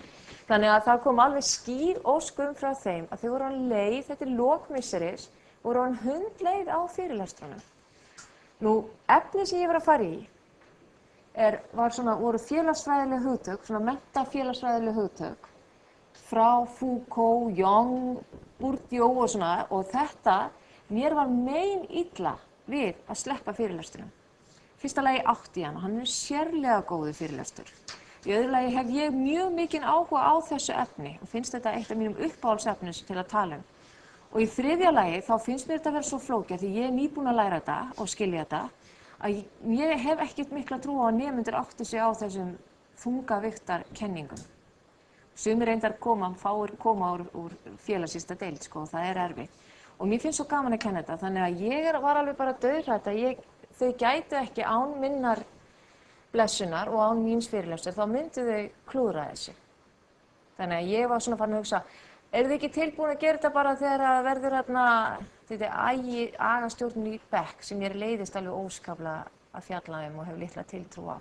Þannig að það kom alveg skýr óskum frá þeim að þau voru orðin leið, þetta er lok misseris, voru orðin hundleið á fyrirlestrunum. Nú, efnið sem ég var að fara í voru félagsfræðileg hugtök, svona menntafélagsfræðileg hugtök frá Foucault, Jung, Bourdieu og svona og þetta, mér var mein illa við að sleppa fyrirlestrinum. Fyrsta lagi átti ég hana, hann er sérlega góður fyrirlestur. Í öðru lagi hef ég mjög mikinn áhuga á þessu efni og finnst þetta eitt af mínum uppáhaldsefnum til að tala um. Og í þriðja lagi þá finnst mér þetta að vera svo flókið því ég er nýbúin að læra þetta og skilja þetta að ég hef ekkert mikla trú á að nemendur átti sig á þessum þungavigtarkenningum. Sumir reyndar fáir koma úr félagsísta deild sko og það er erfitt. Og mér finnst svo gaman að kenna þetta þannig að ég var alveg bara dauðhrædd að þau gætu ekki án minnar blessunar og án míns fyrirlestur þá myndu þau klúðra þessu. Þannig að ég var svona farin að hugsa, eru þið ekki tilbúin að gera þetta bara þegar það verður þetta agastjórn í bekk sem ég leiðist alveg óskaplega að fjalla og hef litla tiltrú á.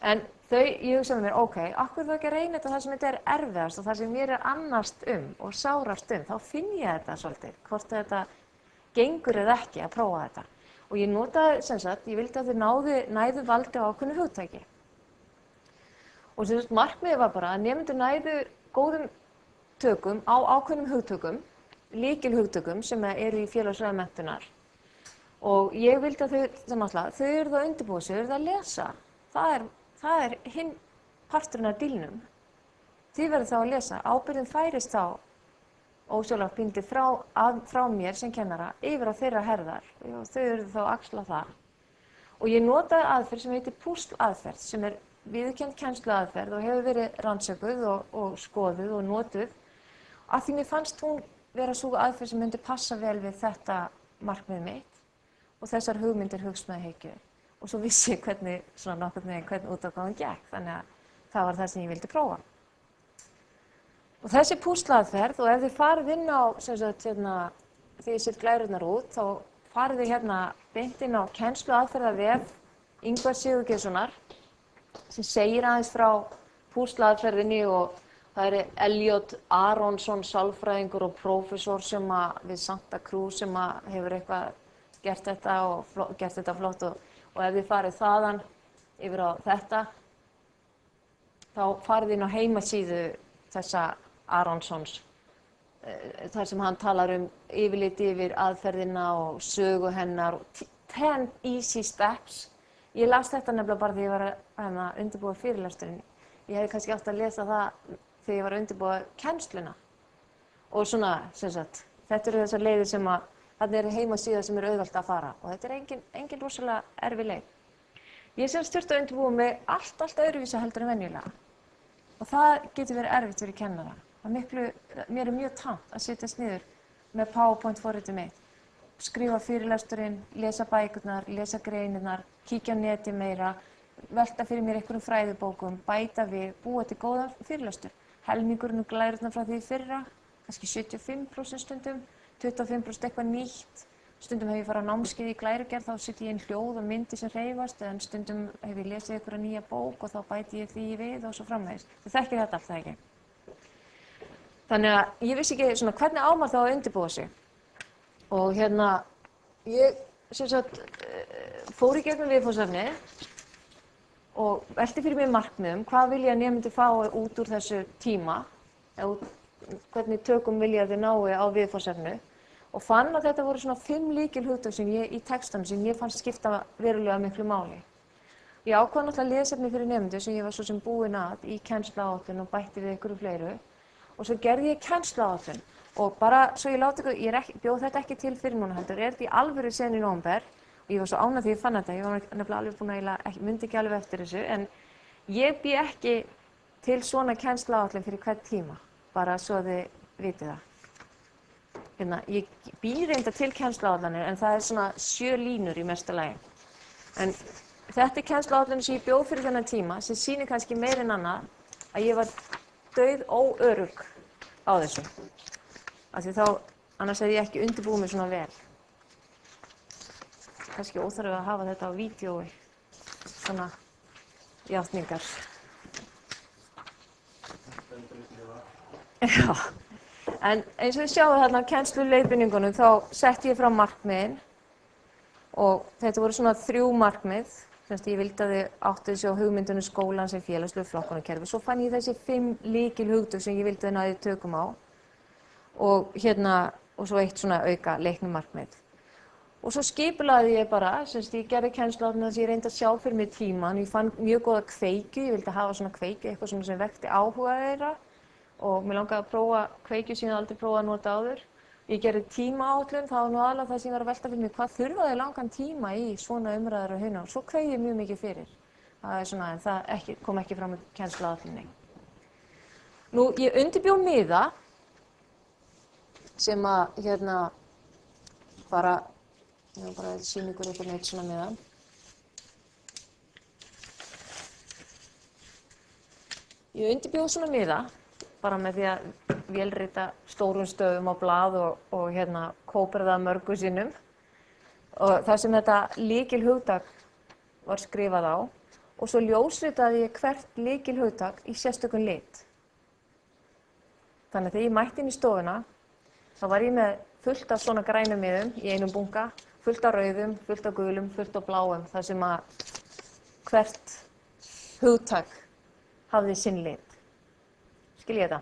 En ég hugsaði með mér, ok, af hverju þá ekki að reyna þetta það sem þetta er erfiðast og það sem mér er annast og sárast þá finn ég þetta svolítið, hvort þetta gengur eða ekki að prófa þetta. Og ég notaði, sem sagt, ég vildi að þau næðu valdi á ákveðnu hugtaki. Og sem sagt, markmiðið var bara að nemendur næðu góðum tökum á ákveðnum hugtökum lykilhugtökum sem eru í félagsfræði menntunar og ég vildi að þau eru að undirbúa sig, þau eru að lesa. Það er hinn parturinn af dílnum. Þið verður þá að lesa. Ábyrgðin færist þá ósjálfrátt pínlítið frá mér sem kennara yfir á þeirra herðar og þau eru þá að axla það. Og ég notaði aðferð sem heitir púslaðferð sem er viðurkennd kennsluaðferð og hefur verið rannsökuð og skoðuð og notuð af því mér fannst hún vera sú aðferð sem myndi passa vel við þetta markmið mitt og þessar hugmyndir hugsmæðahyggju og svo vissi ég hvernig útgáfan gekk, þannig að það var það sem ég vildi prófa. Og þessi púslaðferð, og ef þið farið inn á, því ég set glærurnar út, þá farið þið hérna beint inn á kennsluaðferðavef Ingvars Sigurgeirssonar sem segir aðeins frá púslaðferðinni og það er Elliot Aronsson, sálfræðingur og prófessor sem við Santa Cruz sem hefur eitthvað gert þetta flott og ef þið farið þaðan yfir á þetta, þá farið inn á heimasíðu þessa Aronssons, þar sem hann talar yfirlit yfir aðferðina og sögu hennar, 10 easy steps. Ég las þetta nefnilega bara þegar ég var að undirbúa fyrirlesturinn. Ég hefði kannski átt að lesa það þegar ég var að undirbúa kennsluna. Og svona, þetta eru þessar leiðir sem þarna er heimasíða sem er auðvelt að fara og þetta er engin rosalega erfið leið. Ég þurfti að undirbúa mig allt öðruvísi heldur en venjulega og það getur verið erfitt fyrir kennara. Mér er mjög tamt að setjast niður með PowerPoint-forritið mitt, skrifa fyrirlesturinn, lesa bækurnar, lesa greinirnar, kíkja á neti meira, velta fyrir mér einhverjum fræðibókum, bæta við, búa til góðan fyrirlestur. Helmingurinn glærurnar frá því fyrra, kannski 75% stundum, 25% eitthvað nýtt. Stundum hef ég farið á námskeið í glærugerð, þá setjum ég inn hljóð og myndir sem hreyfast, en stundum hef ég lesið einhverja nýja bók og þá bæti ég því við og svo framvegis. Þið þekkir þetta allt, það ekki? Þannig að ég vissi ekki hvernig á maður þá að undirbúa sig. Og ég fór í gegnum viðfangsefnið og velti fyrir mér markmiðum, hvað vilja nemendur fá út úr þessu tíma, hvernig tökum vilja þið nái á viðfangsefnu. Og fann að þetta voru svona 5 lykilhugtök í textanum sem ég fannst skipta verulega miklu máli. Ég ákvað náttúrulega lesefni fyrir nemendur sem ég var svo sem búin að í kennsluáætlun og bætti við einhverju fleiru. Og svo gerði ég kennsluáætlun og bara svo ég láti ykkur, ég bjóð þetta ekki til fyrir núna heldur, þetta í alvöru sen í nóvember og ég var svo ánægð því ég fann þetta, ég var nefnilega alveg búin að myndi ekki alveg eftir þessu en ég bý ekki til svona kennsluáætlun fyrir hvern tíma, bara svo þið vitið það. Ég bý reynda til kennsluáætlanir en það er svona 7 línur í mesta lagi. En þetta er kennsluáætlanir sem ég bjó fyrir þennan tíma sem sýnir kannski meir en annað að ég var dauð óörugg á þessu. Af því þá, annars hefði ég ekki undirbúið mig svona vel. Kannski óþarfi að hafa þetta á vídeói, svona játningar. Já. En eins og þið sjáu þarna á kennsluleiðbeiningunum þá setti ég fram markmiðin og þetta voru svona 3 markmið. Ég vildi að þið áttuðu sig á hugmyndunum skólan sem félagslegu flokkunarkerfi. Svo fann ég þessi 5 lykilhugtök sem ég vildi að þið næðu tökum á og svo eitt svona auka leiknimarkmið. Og svo skipulagði ég bara, ég gerði kennsluáætlun þess að ég reyndi að sjá fyrir mig tímann. Ég fann mjög góða kveikju, ég vildi hafa svona kveikju, eitthvað svona sem vekti áhuga þeirra. Og mér langaði að prófa kveikju sem ég aldrei prófað að nota áður. Ég gerði tímaáætlun, það var nú aðalega það sem ég var að velta fyrir mig, hvað þurfaði langan tíma í svona umræður og hina. Svo kveið ég mjög mikið fyrir. Það er svona, en það kom ekki fram með kennsluáætlunni. Nú, ég undirbjó miða sem að, ég var bara að sýna ykkur eitthvað neitt svona miða. Ég undirbjó svona miða bara með því að vélrita stórum stöfum á blað og kópera það mörgu sinnum. Og það sem þetta lykilhugtak var skrifað á og svo ljósritaði ég hvert lykilhugtak í sérstökum lit. Þannig að þegar ég mætti inn í stofuna þá var ég með fullt af svona grænum miðum í einum bunka, fullt af rauðum, fullt af gulum, fullt af bláum, þar sem að hvert hugtak hafði sinn lit. Skiljið þetta?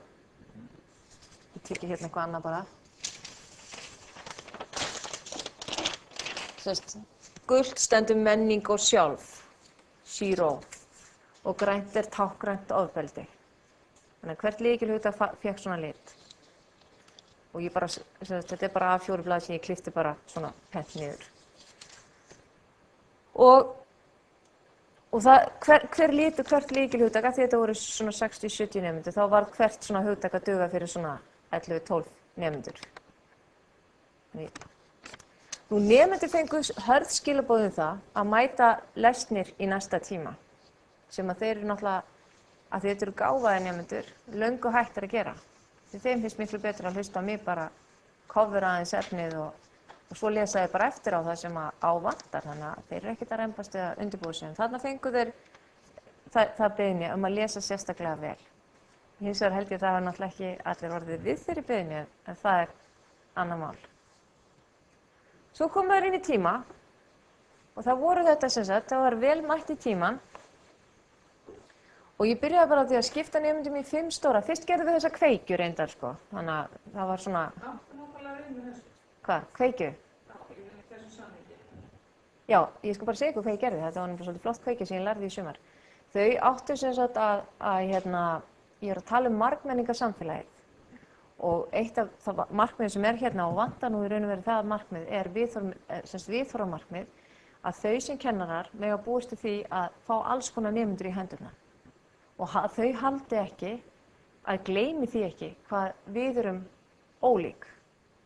Ég tekið hérna eitthvað annað bara. gult stendur menning og sjálf, zero, og grænt táknrænt ofbeldi. Þannig að hvert lykilhugtak fékk svona lit. Og ég bara, þetta bara A4 blað sem ég klippti bara svona pent niður. Og það, hver litur, hvert lykilhugtak, af því þetta voru svona 60-70 nemendur, þá var hvert svona hugtak að duga fyrir svona 11-12 nemendur. Nú nemendur fengu hörð skilaboð það að mæta lesnir í næsta tíma, sem að þeir eru náttúrulega, að þetta eru gáfaðir nemendur, löngu hættir að gera. Því þeim finnst miklu betur að hlusta á mig bara kofra aðeins efnið og svo lesa þeir bara eftir á það sem á vantar, þannig að þeir eru ekkert að rembast eða undirbúa sig. Þarna fengu þeir það beiðni að lesa sérstaklega vel. Hins vegar held ég að það var náttúrulega ekki allir orðið við þeirri beiðni, en það annað mál. Svo komu þeir inn í tíma og það voru þetta það var vel mætt í tíman. Og ég byrjaði bara á því að skipta nemendum í 5 stóra. Fyrst gerðum við þessa kveikju reyndar, sko. Þannig að það var svona... Já, nákvæmlega við með þessu. Hvað? Kveikju? Já, ég vil þessu samhengi. Já, ég skal bara segja ykkur hvað ég gerði. Þetta var náttúrulega svolítið flott kveikja sem ég lærði í sumar. Þau áttu ég er að tala margmenningarsamfélagið. Og eitt af það markmið sem hérna og vantar nú í raun og veru það markmið viðhorfamarkmið að þau sem kennarar mega búast við því að fá alls konar nemendur í hendurnar. Og þau haldi ekki, að gleymi því ekki, hvað við erum ólík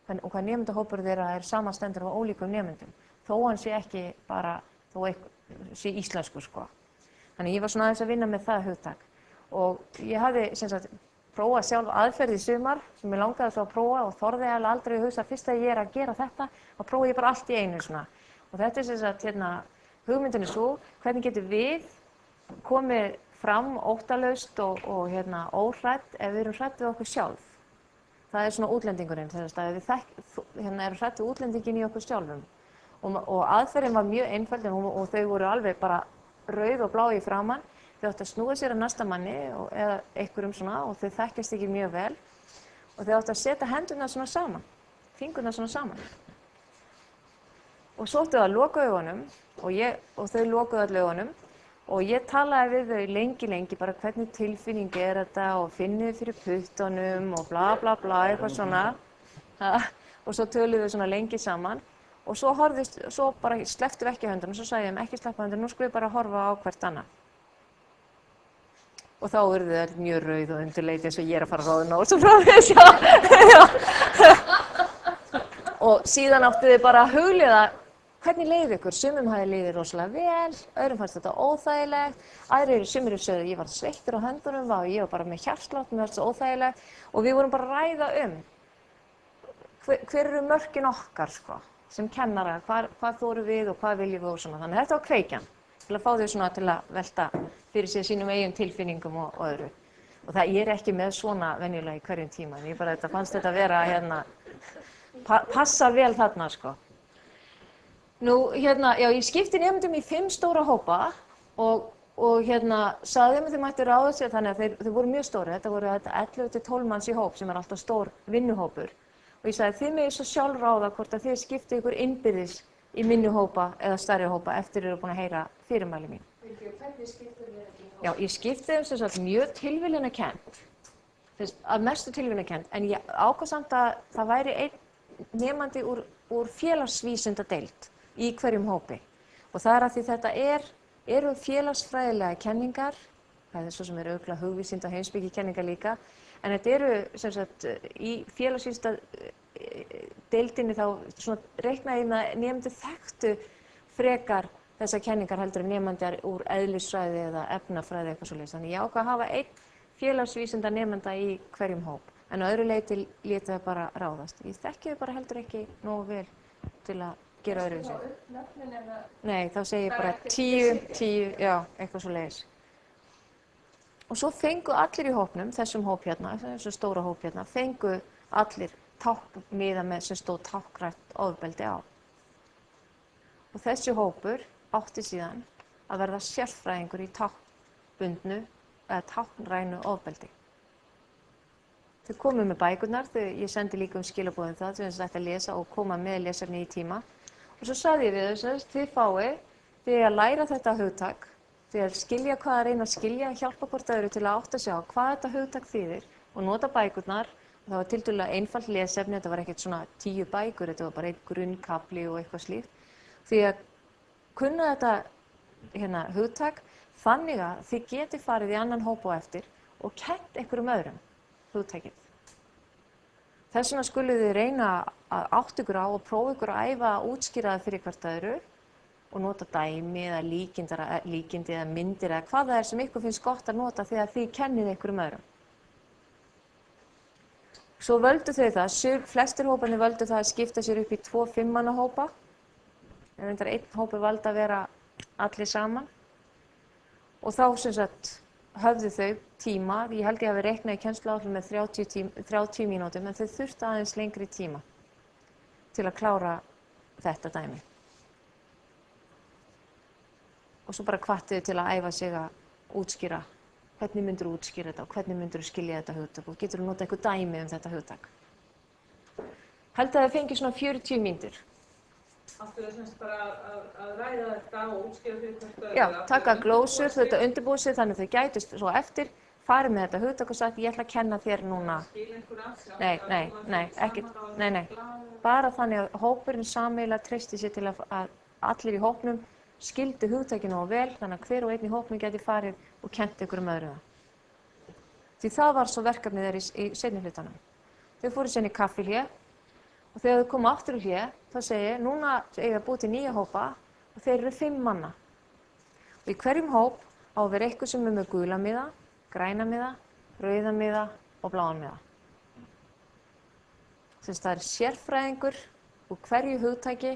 og hvað nemendahópur þeirra samanstendur af ólíkum nemendum, þó hann sé ekki bara, þó sé íslensku, sko. Þannig ég var svona aðeins að vinna með það hugtak. Og ég hafði prófað sjálf aðferð í sumar sem ég langaði svo að prófa og þorði aldrei að hugsa fyrst að ég er að gera þetta, þá prófa ég bara allt í einu svona. Og þetta hugmyndin svo, hvernig getum við komið fram óttalaust og óhrædd ef við erum hrædd við okkur sjálf. Það svona útlendingurinn, að við erum hrædd við útlendingin í okkur sjálfum. Og aðferðin var mjög einföld og þau voru alveg bara rauð og blá í framan. Þau áttu að snúa sér að næsta manni eða einhverjum svona og þau þekkjast ekki mjög vel. Og þau áttu að setja hendurna svona saman, fingurna svona saman. Og svo áttu að loka augunum og þau lokuðu öll augunum. Og ég talaði við þau lengi, bara hvernig tilfinningi þetta og finnið fyrir puttunum og bla bla bla, eitthvað svona. Og svo töluðum við svona lengi saman. Og svo bara slepptum við ekki höndunum, svo sagði ég ekki sleppa höndunum, nú skulum við bara horfa á hvert annað. Og þá urðu þau mjög rauð og undirleit eins og ég er að fara að roðna og svo frá því, Og síðan áttu þau bara að hugleiða hvernig leið ykkur. Sumum hafði liðið rosalega vel, öðrum fannst þetta óþægilegt, sumir sögðu ég var sveittur á höndunum og ég var bara með hjartslátt, mér fannst þetta óþægilegt og við vorum bara að ræða hver eru mörkin okkar, sko, sem kennara, hvað þorum við og hvað viljum við og svona. Þannig þetta var kveikjan, til að fá þau svona til að velta fyrir sér sínum eigin tilfinningum og öðru. Og ég er ekki með svona venjulega í hverjum tíma, en ég bara fannst þetta vera passa vel þarna, sko. Nú, ég skipti nemendum í 5 stóra hópa og sagði þeim að þau mættu ráða sér þannig að þau voru mjög stóri. Þetta voru 11-12 manns í hóp sem alltaf stór vinnuhópur. Og ég sagði þið megið svo sjálf ráða hvort að þið skiptu ykkur innbyrðis í minni hópa eða stærri hópa eftir þið eru búin að heyra fyrirmæli mín. Hvernig skiptir þér ekki í hópa? Já, ég skipti þeim mjög tilviljanakennt, að mestu tilviljanakennt, en ég ákvað samt að það væri einn nemandi úr félagsvísindadeild í hverjum hópi. Og það að því þetta eru félagsfræðilega kenningar, það svo sem örugglega hugvísinda og heimspekikenningar líka, en þetta eru í félagsvísindadeildinni þá reiknaði ég með að nemendur þekktu frekar þessar kenningar heldur en nemendar úr eðlisfræði eða efnafræði eitthvað svoleiðis. Þannig ég ákvað að hafa einn félagsvísinda nemenda í hverjum hóp, en á öðru leyti létu það bara ráðast. Ég þekki þau bara heldur ekki nógu vel til að gera öðruvísi. Nei, þá segi ég bara 10, já, eitthvað svoleiðis. Og svo fengu allir í hópnum, þessum hóp hérna, þessum stóra hóp hérna, fengu allir táknmiða með sem stóð táknrænt ofbeldi á. Og þessi hópur átti síðan að verða sérfræðingur í táknbundnu eða táknrænu ofbeldi. Þau komu með bækurnar, ég sendi líka skilaboðum það sem þess að lesa og koma með lesefni í tíma. Og svo sagði ég við þið að læra þetta hugtak, þið að skilja hvað að reyna að skilja, hjálpa hvort öðru til að átta sig á hvað þetta hugtak þýðir og nota bækurnar. Það var tiltölulega einfalt lesefni, þetta var ekkert svona 10 bækur, þetta var bara einn grunnkafli og eitthvað slíkt. Því að kunna þetta hugtak þannig að þið geti farið í annan hóp á eftir og kennt einhverjum öðrum hugtakið. Þess vegna skuluð þið reyna að átta ykkur á og prófa ykkur að æfa að útskýra það fyrir hvert öðru og nota dæmi eða líkindi eða myndir eða hvað það er sem ykkur finnst gott að nota þegar þið kennið einhverjum öðrum. Svo völdu þau það, flestir hóparnir völdu það að skipta sér upp í 2 5-manna hópa. En reyndar einn hópi valdi að vera allir saman. Og þá sem sagt höfðu þau tíma, ég held ég hafi reiknað í kennsluáætlun með 30 mínútum, en þau þurftu aðeins lengri tíma til að klára þetta dæmi. Og svo bara hvattu þau til að æfa sig að útskýra. Hvernig myndir þú útskýra þetta og hvernig myndir þú skilja þetta hugtak og getur þú notað eitthvað dæmi þetta hugtak. Held að það fengi svona 40 mínútur. Áttu þau semst bara að ræða þetta og útskýra fyrir hvert öðru? Já, taka glósur, þetta undirbúið sig þannig að þau gætust svo eftir, farið með þetta hugtak og sagt ég ætla að kenna þér núna. Skilja einhver af sig? Nei, ekkert, nei. Bara þannig að hópurinn sameiginlega treysti sér til að allir í hópnum skildu hugtakinu og vel, þannig að hver og einn í hópnum geti farið og kennt einhverjum öðrum það. Því það var svo verkefnið þeirra í seinni hlutanum. Þau fóru síðan í kaffihlé og þegar þau komu aftur í hlé, þá segi ég, núna eiga búið til 9 hópa og þeir eru 5 manna. Og í hverjum hóp á að vera eitthvað sem með gula miða, græna miða, rauða miða og bláan miða. Þess að það er sérfræðingur úr hverju hugtaki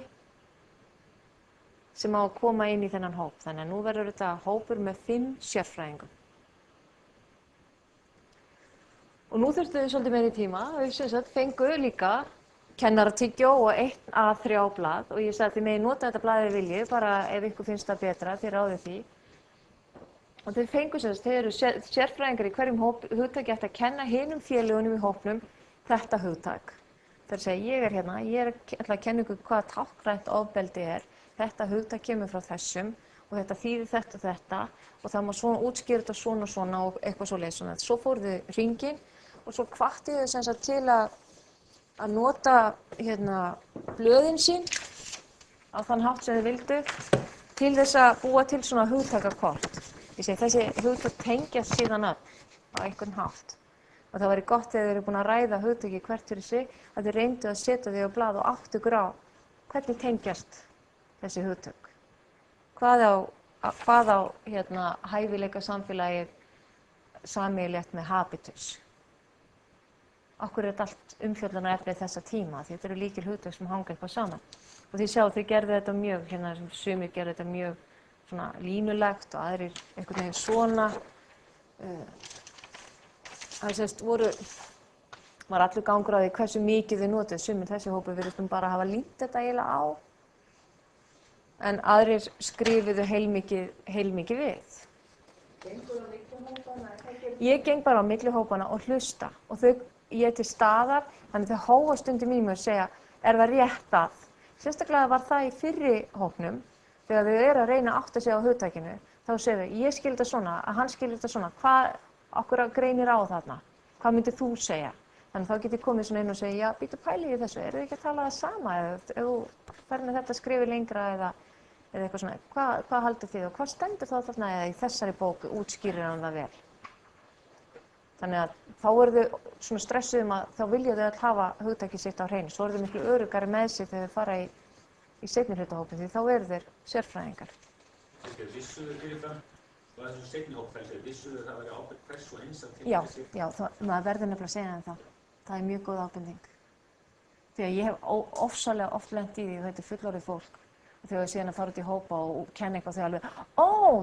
sem á að koma inn í þennan hóp. Þannig að nú verður þetta hópur með 5 sérfræðingum. Og nú þurftu þau svolítið meiri tíma. Þau fengu líka kennaratyggju og 1 A3 blað og ég sagði að þið megi nota þetta blaðið viljið, bara ef ykkur finnst það betra, þið ráðið því. Og þau fengu þau eru sérfræðingar í hverjum hugtaki ætti að kenna hinum félagunum í hópnum þetta hugtak. Það segja, ég ætla að kenna ykkur hvað táknrænt ofbeldi er. Þetta hugtak kemur frá þessum og þetta þýðir þetta og þetta og það má svona útskýra þetta svona og eitthvað svoleiðis svona. Svo fóru þau hringinn og svo hvatti þau sem sagt til að nota blöðin sín á þann hátt sem þau vildu til þess að búa til svona hugtakakort. Ég segi þessi hugtak tengjast síðan á einhvern hátt og það væri gott þegar þau eru búin að ræða hugtaki hvert fyrir sig að þau reyndu að setja þau á blað og áttu ykkur á hvernig tengjast þessi hugtök. Hvað á hæfileika samfélagið sameiginlegt með habitus? Okkur er þetta allt umfjöllunarefni þessa tíma því þetta eru líkil hugtök sem hanga eitthvað saman. Og þið sjáu þau gerðu þetta mjög, sumir gerðu þetta mjög svona línulegt og aðrir einhvern veginn svona. Það var allur gangur á því hversu mikið þau notuðu. Sumir þessi hópur virðist bara hafa línt þetta eiginlega á. En aðrir skrifuðu heilmikið við. Gengur á milli hópana? Ég geng bara á milli hópana og hlusta og ég er til staðar, þannig þau hóa stundum í mig og segja, er það rétt að? Sérstaklega var það í fyrri hópnum, þegar þau eru að reyna að átta sig á hugtakinu, þá segja þau, ég skil þetta svona, að hann skil þetta svona, okkur greinir á þarna, hvað myndir þú segja? Þannig þá get ég komið svona inn og segja, já, býtu pælið í þessu, eru þið ekki að tala það sama? Ef þú fer með þetta skrifið lengra eða eitthvað svona, hvað haldið þið og hvað stendur þá þarna eða í þessari bóku útskýrir hann það vel? Þannig að þá eru þau svona stressuð að þá vilja þau að hafa hugtakið sitt á hreinu. Svo eru þau miklu öruggari með sig þegar þau fara í seinni hlutahópinn því þá eru þeir sérfræðingar. Vissu þau fyrir það? Og þessu seinni hópferli, vissu þau það væri ábyrgð hvers og eins að tilkynna sig? Já, maður verður nefnilega að segja þeim það. Það er mjög góð ábending. Því að ég hef ofsalega oft lent í því og þetta er fullorðið fólk. Og þegar ég síðan að fara út í hópa og kenna eitthvað þau alveg,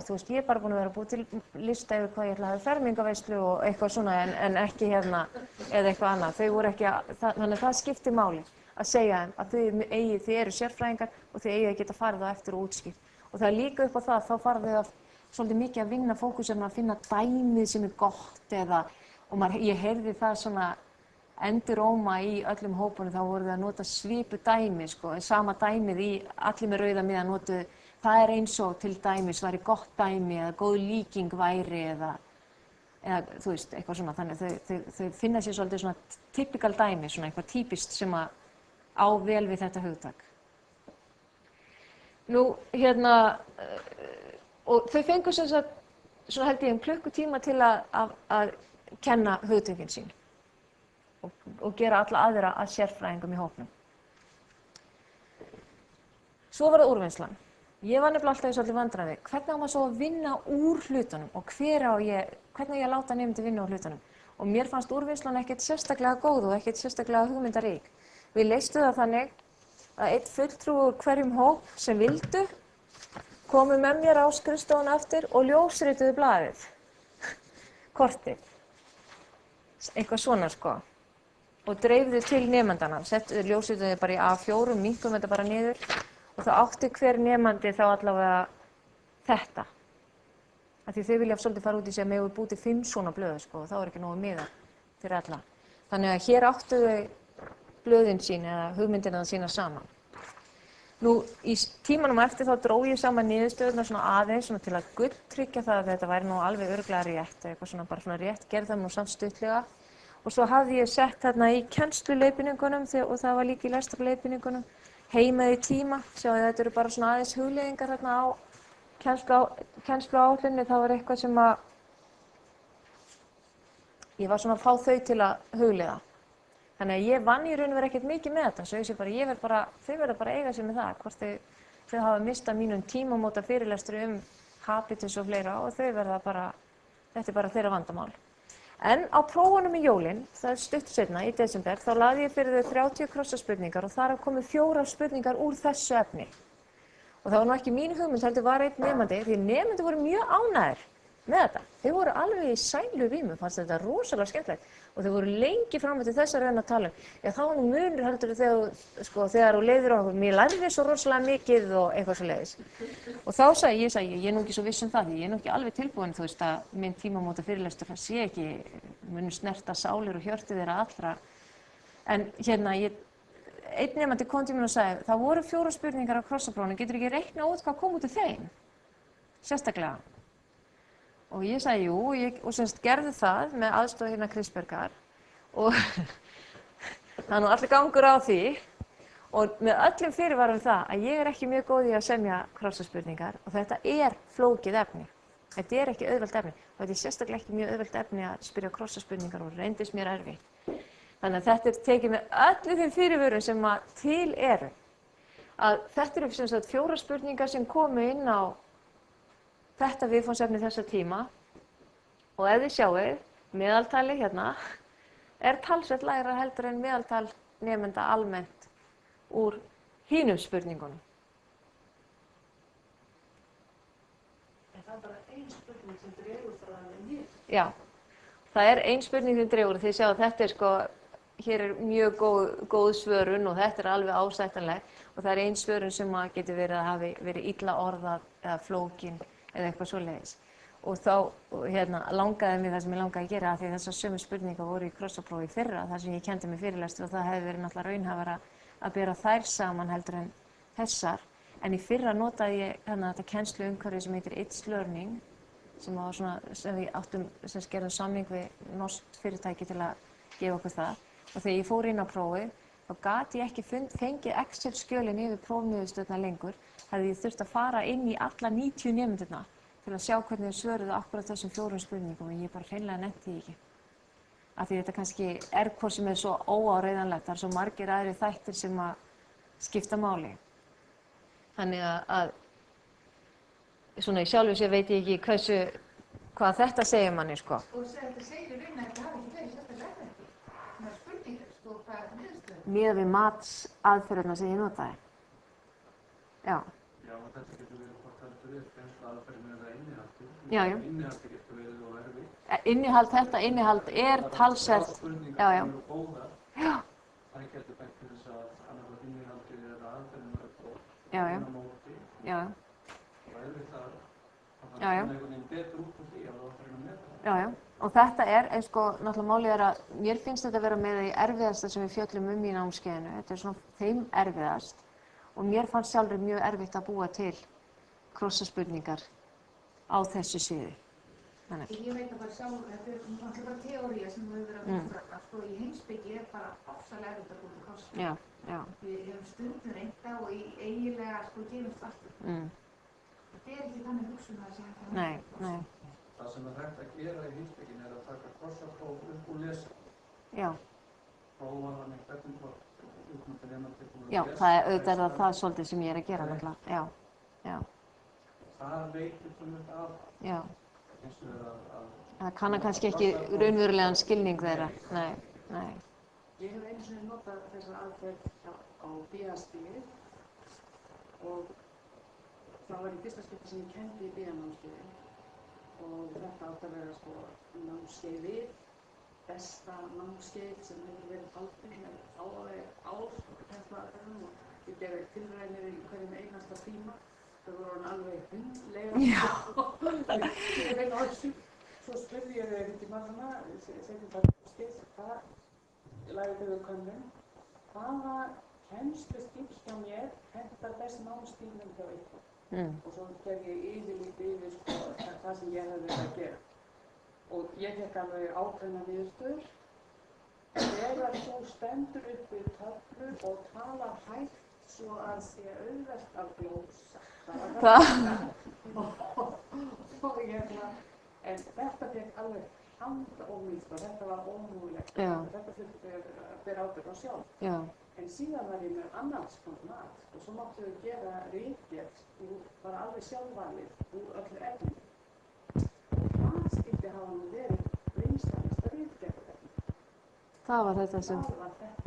þú veist, ég er bara búin að vera búið til lista yfir hvað ég ætla að hafa fermingaveislu og eitthvað svona en ekki eða eitthvað annað. Þau voru ekki þannig að það skiptir máli að segja þeim að þið eru sérfræðingar og þið eigið að geta farið á eftir og útskýrt. Og það er líka upp á það, þá fara þau svolítið mikið að vinna fókusinn að finna dæmið sem er gott og ég heyrði það svona enduróma í öllum hópunum, þá voru þau að nota svipu dæmi, sko, sama dæmið í allir með rauða miða notuðu, það er eins og til dæmis væri gott dæmi eða góð líking væri eða þú veist, eitthvað svona, þannig að þau finna sér svolítið svona typikal dæmi, svona eitthvað típist sem að á vel við þetta hugtak. Nú, og þau fengu sem sagt, svona held ég klukkutíma til að kenna hugtökin sín og gera alla aðra að sérfræðingum í hópnum. Svo var það úrvinnslan. Ég var nefnilega alltaf í svolítið vandræði. Hvernig á maður svo að vinna úr hlutunum og hvernig ég láta nemendur vinna úr hlutunum? Og mér fannst úrvinnslan ekkert sérstaklega góð og ekkert sérstaklega hugmyndarík. Við leystum það þannig að einn fulltrúi úr hverjum hóp sem vildu komu með mér á skrifstofuna eftir og ljósrituðu blaðið, kortið, eitthvað svona sko, og dreifðu til nemandana, ljósrituðu bara í A4, minnkum þetta bara niður og þá átti hver nemandi þá allavega þetta. Af því þau vilja svolítið fara út í sig að megum við búið til 5 svona blöðu sko, og þá er ekki nógu miðar fyrir alla. Þannig að hér áttu þau blöðin sín eða hugmyndina sína saman. Nú, í tímanum eftir þá dró ég saman niðurstöðurnar svona aðeins svona til að gulltryggja það að þetta væri nú alveg örugglega rétt, eitthvað svona bara svona rétt, gerði það nú samt stuttlega. Og svo hafði ég sett þarna í kennsluleiðbeiningunum og það var líka í lestrarleiðbeiningunum heimaði tíma, sjáðu þetta eru bara svona aðeins hugleiðingar þarna á kennsluáætluninni, það var eitthvað sem að ég var svona að fá þau til að hugleiða. Þannig að ég vann í raun og veru ekkert mikið með þetta, svo þau verða bara að eiga sig með það, hvort þau hafa mistað mínum tímamóta fyrirlestri habitus og fleira og þau verða bara, þetta bara þeirra vandamál. En á prófunum í jólin, það er stutt seinna í desember, þá lagði ég fyrir þau 30 krossaspurningar og þar hafa komið 4 spurningar úr þessu efni. Og það var nú ekki mín hugmynd, heldur var einn nemandi, því nemendur voru mjög ánægðir með þetta. Þau voru alveg í sæluvímu, fannst þetta rosalega skemmtilegt og þau voru lengi fram eftir þess að reyna að tala um. Já, þá var nú munur heldur þegar þú leiðir á okkur, mér lærði svo rosalega mikið og eitthvað svoleiðis. Og þá sagði ég er nú ekki svo viss um það, því ég er nú ekki alveg tilbúin, þú veist, að minn tímamóta fyrirlestur það sé ekki, munu snerta sálir og hjörtu þeirra allra. En einn nemandi kom til mér og sagði, það voru 4 spurningar á krossaprófinu, getur ekki reiknað út hvað kom út úr þeim? Sérstaklega. Og ég sagði jú, og semst gerði það með aðstoð Kristbergar og það er nú allir gangur á því og með öllum fyrirvarum það að ég er ekki mjög góð í að semja krossaspurningar og þetta er flókið efni. Þetta er ekki auðvelt efni og þetta er sérstaklega ekki mjög auðvelt efni að spyrja krossaspurningar og reyndist mér erfitt. Þannig að þetta er tekið með öllum þeim fyrirvörum sem að til eru. Að þetta eru sem sagt 4 spurningar sem komu inn á þetta viðfangsefni þessa tíma og ef þið sjáið, meðaltali hérna er talsvert lægra heldur en meðaltal nemenda almennt úr hinum spurningunum. En það er bara ein spurning sem dregur frá það niður? Já, það er ein spurning sem dregur. Þið sjáu þetta er sko, hér er mjög góð svörun og þetta er alveg ásættanlegt og það er ein svörun sem að getur verið að hafi verið illa orðað eða flókin eða eitthvað svoleiðis. Og þá langaði mér það sem ég langaði að gera af því þessar sömu spurningar voru í krossaprófi í fyrra þar sem ég kenndi mig fyrirlestur og það hefði verið náttúrulega raunhæfara að bera þær saman heldur en þessar. En í fyrra notaði ég þetta kennsluumhverfi sem heitir It's Learning sem við áttum sem gerðum samning við norskt fyrirtæki til að gefa okkur það. Og þegar ég fór inn á prófið þá gat ég ekki fengið Excel-skjölin yfir prófniðurstöðuna lengur. Hefði ég þurft að fara inn í alla 90 nemendurna til að sjá hvernig þau svöruðu akkúrat þessum 4 spurningum og ég bara hreinlega nennti því ekki. Af því þetta kannski er hvort sem er svo óáreiðanlegt, það er svo margir aðrir þættir sem að skipta máli. Þannig að svona í sjálfu sér veit ég ekki hvað þetta segir manni sko. Og þetta segir í raun að þetta hafi ekki verið sérstaklega erfitt. Það er spurningar, sko, hvað er niðurstöðun? Miðað við matsaðferðina sem ég notaði. Já. Já, og þetta getur verið hvort heldur við kennsluaðferðin eða innihaldið. Já, já. Innihaldið getur verið og erfitt. Þetta innihald er talsvert. Spurningar sem eru góðar. Já. Það getur bætt til þess að annað innihaldið eða aðferðin er góð. Já, já. Já. Og erfitt að Já, já. finna einhvern veginn betur út úr því að það var að reyna með það. Já, já. Og þetta er, sko, náttúrulega málið að mér finnst þetta vera með því erfiðasta sem við fjöllum í námskeiðinu. Þetta svona þeim erfiðast og mér fannst sjálfur mjög erfitt að búa til krossaspurningar á þessu sviði. Þannig. Ég veit að bara sjálf, þetta náttúrulega bara teóría sem við höfum verið að útræða. Sko í heimspeki bara ofsalega erfitt að búa til krossa. Já, já. Við höfum stundum reynda og eiginlega sko gefumst aftur. Þetta ekki þannig hugsun að segja það. Nei. Það sem hægt að gera í heimspekinni að taka krossapróf upp og lesa. Já. Prófa þannig hvernig var uppmyndir einandi búin að lesa. Já, auðvitað það svolítið sem ég að gera náttúrulega. Já. Það veitir þetta af. Já. Eins og það kannar kannski ekki raunverulegan skilning þeirra. Nei. Ég hef einu sinni notað þessa aðferð á BA-stigið og það var í fyrsta skipti sem ég kenndi í BA-námskeiði og þetta átti að vera sko námskeiðið, besta námskeið sem hefur verið haldið með áður og ég gerði tilraunir í hverjum einasta tíma. Það voru alveg hundlega og svo spurði ég þau einhvern tíma svona, setjum það námskeið, hvað lagði þau könnun, hvaða kennslustíl hjá mér hentar best námsstílnum hjá ykkur. Og svo gerði ég yfirlítið yfir sko, það sem ég hefði verið að gera. Og ég fékk alveg ákveðna niðurstöður. Þegar þú stendur upp við töflur og talar hægt svo að sé auðvelt að glósa. En þetta fékk alveg handónýtt og þetta var ómögulegt. Þetta þurfti að bera ábyrgð á sjálf. En síðan var ég með annars mat og svo máttu við gera ritgerð úr bara alveg sjálfvalið úr öllu efni. Það skyldi hafa nú verið vinsælasta ritgerðarefni. Það var þetta sem... Það var þetta.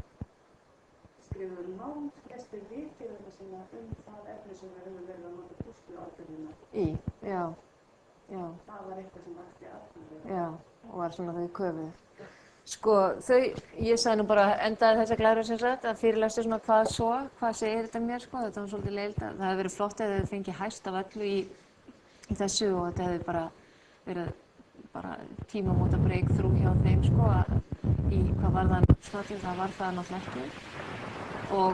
Skrifuðu námsgestir ritgerðina sína það efni sem við höfum verið að nota púsluaðferðina í. Já. Það var eitthvað sem vakti athygli. Já, og var svona þau köfuð. Sko, ég sagði nú bara endaði þessa glæru sem sagt að fyrirlestur svona hvað segir þetta mér sko, þetta var svolítið leiðilegt að það hefði verið flott ef þau fengið hæst af öllu í þessu og þetta hefði bara verið tímamóta breakthrough hjá þeim sko í hvað var það náttúrulega, það var það náttúrulega ekki og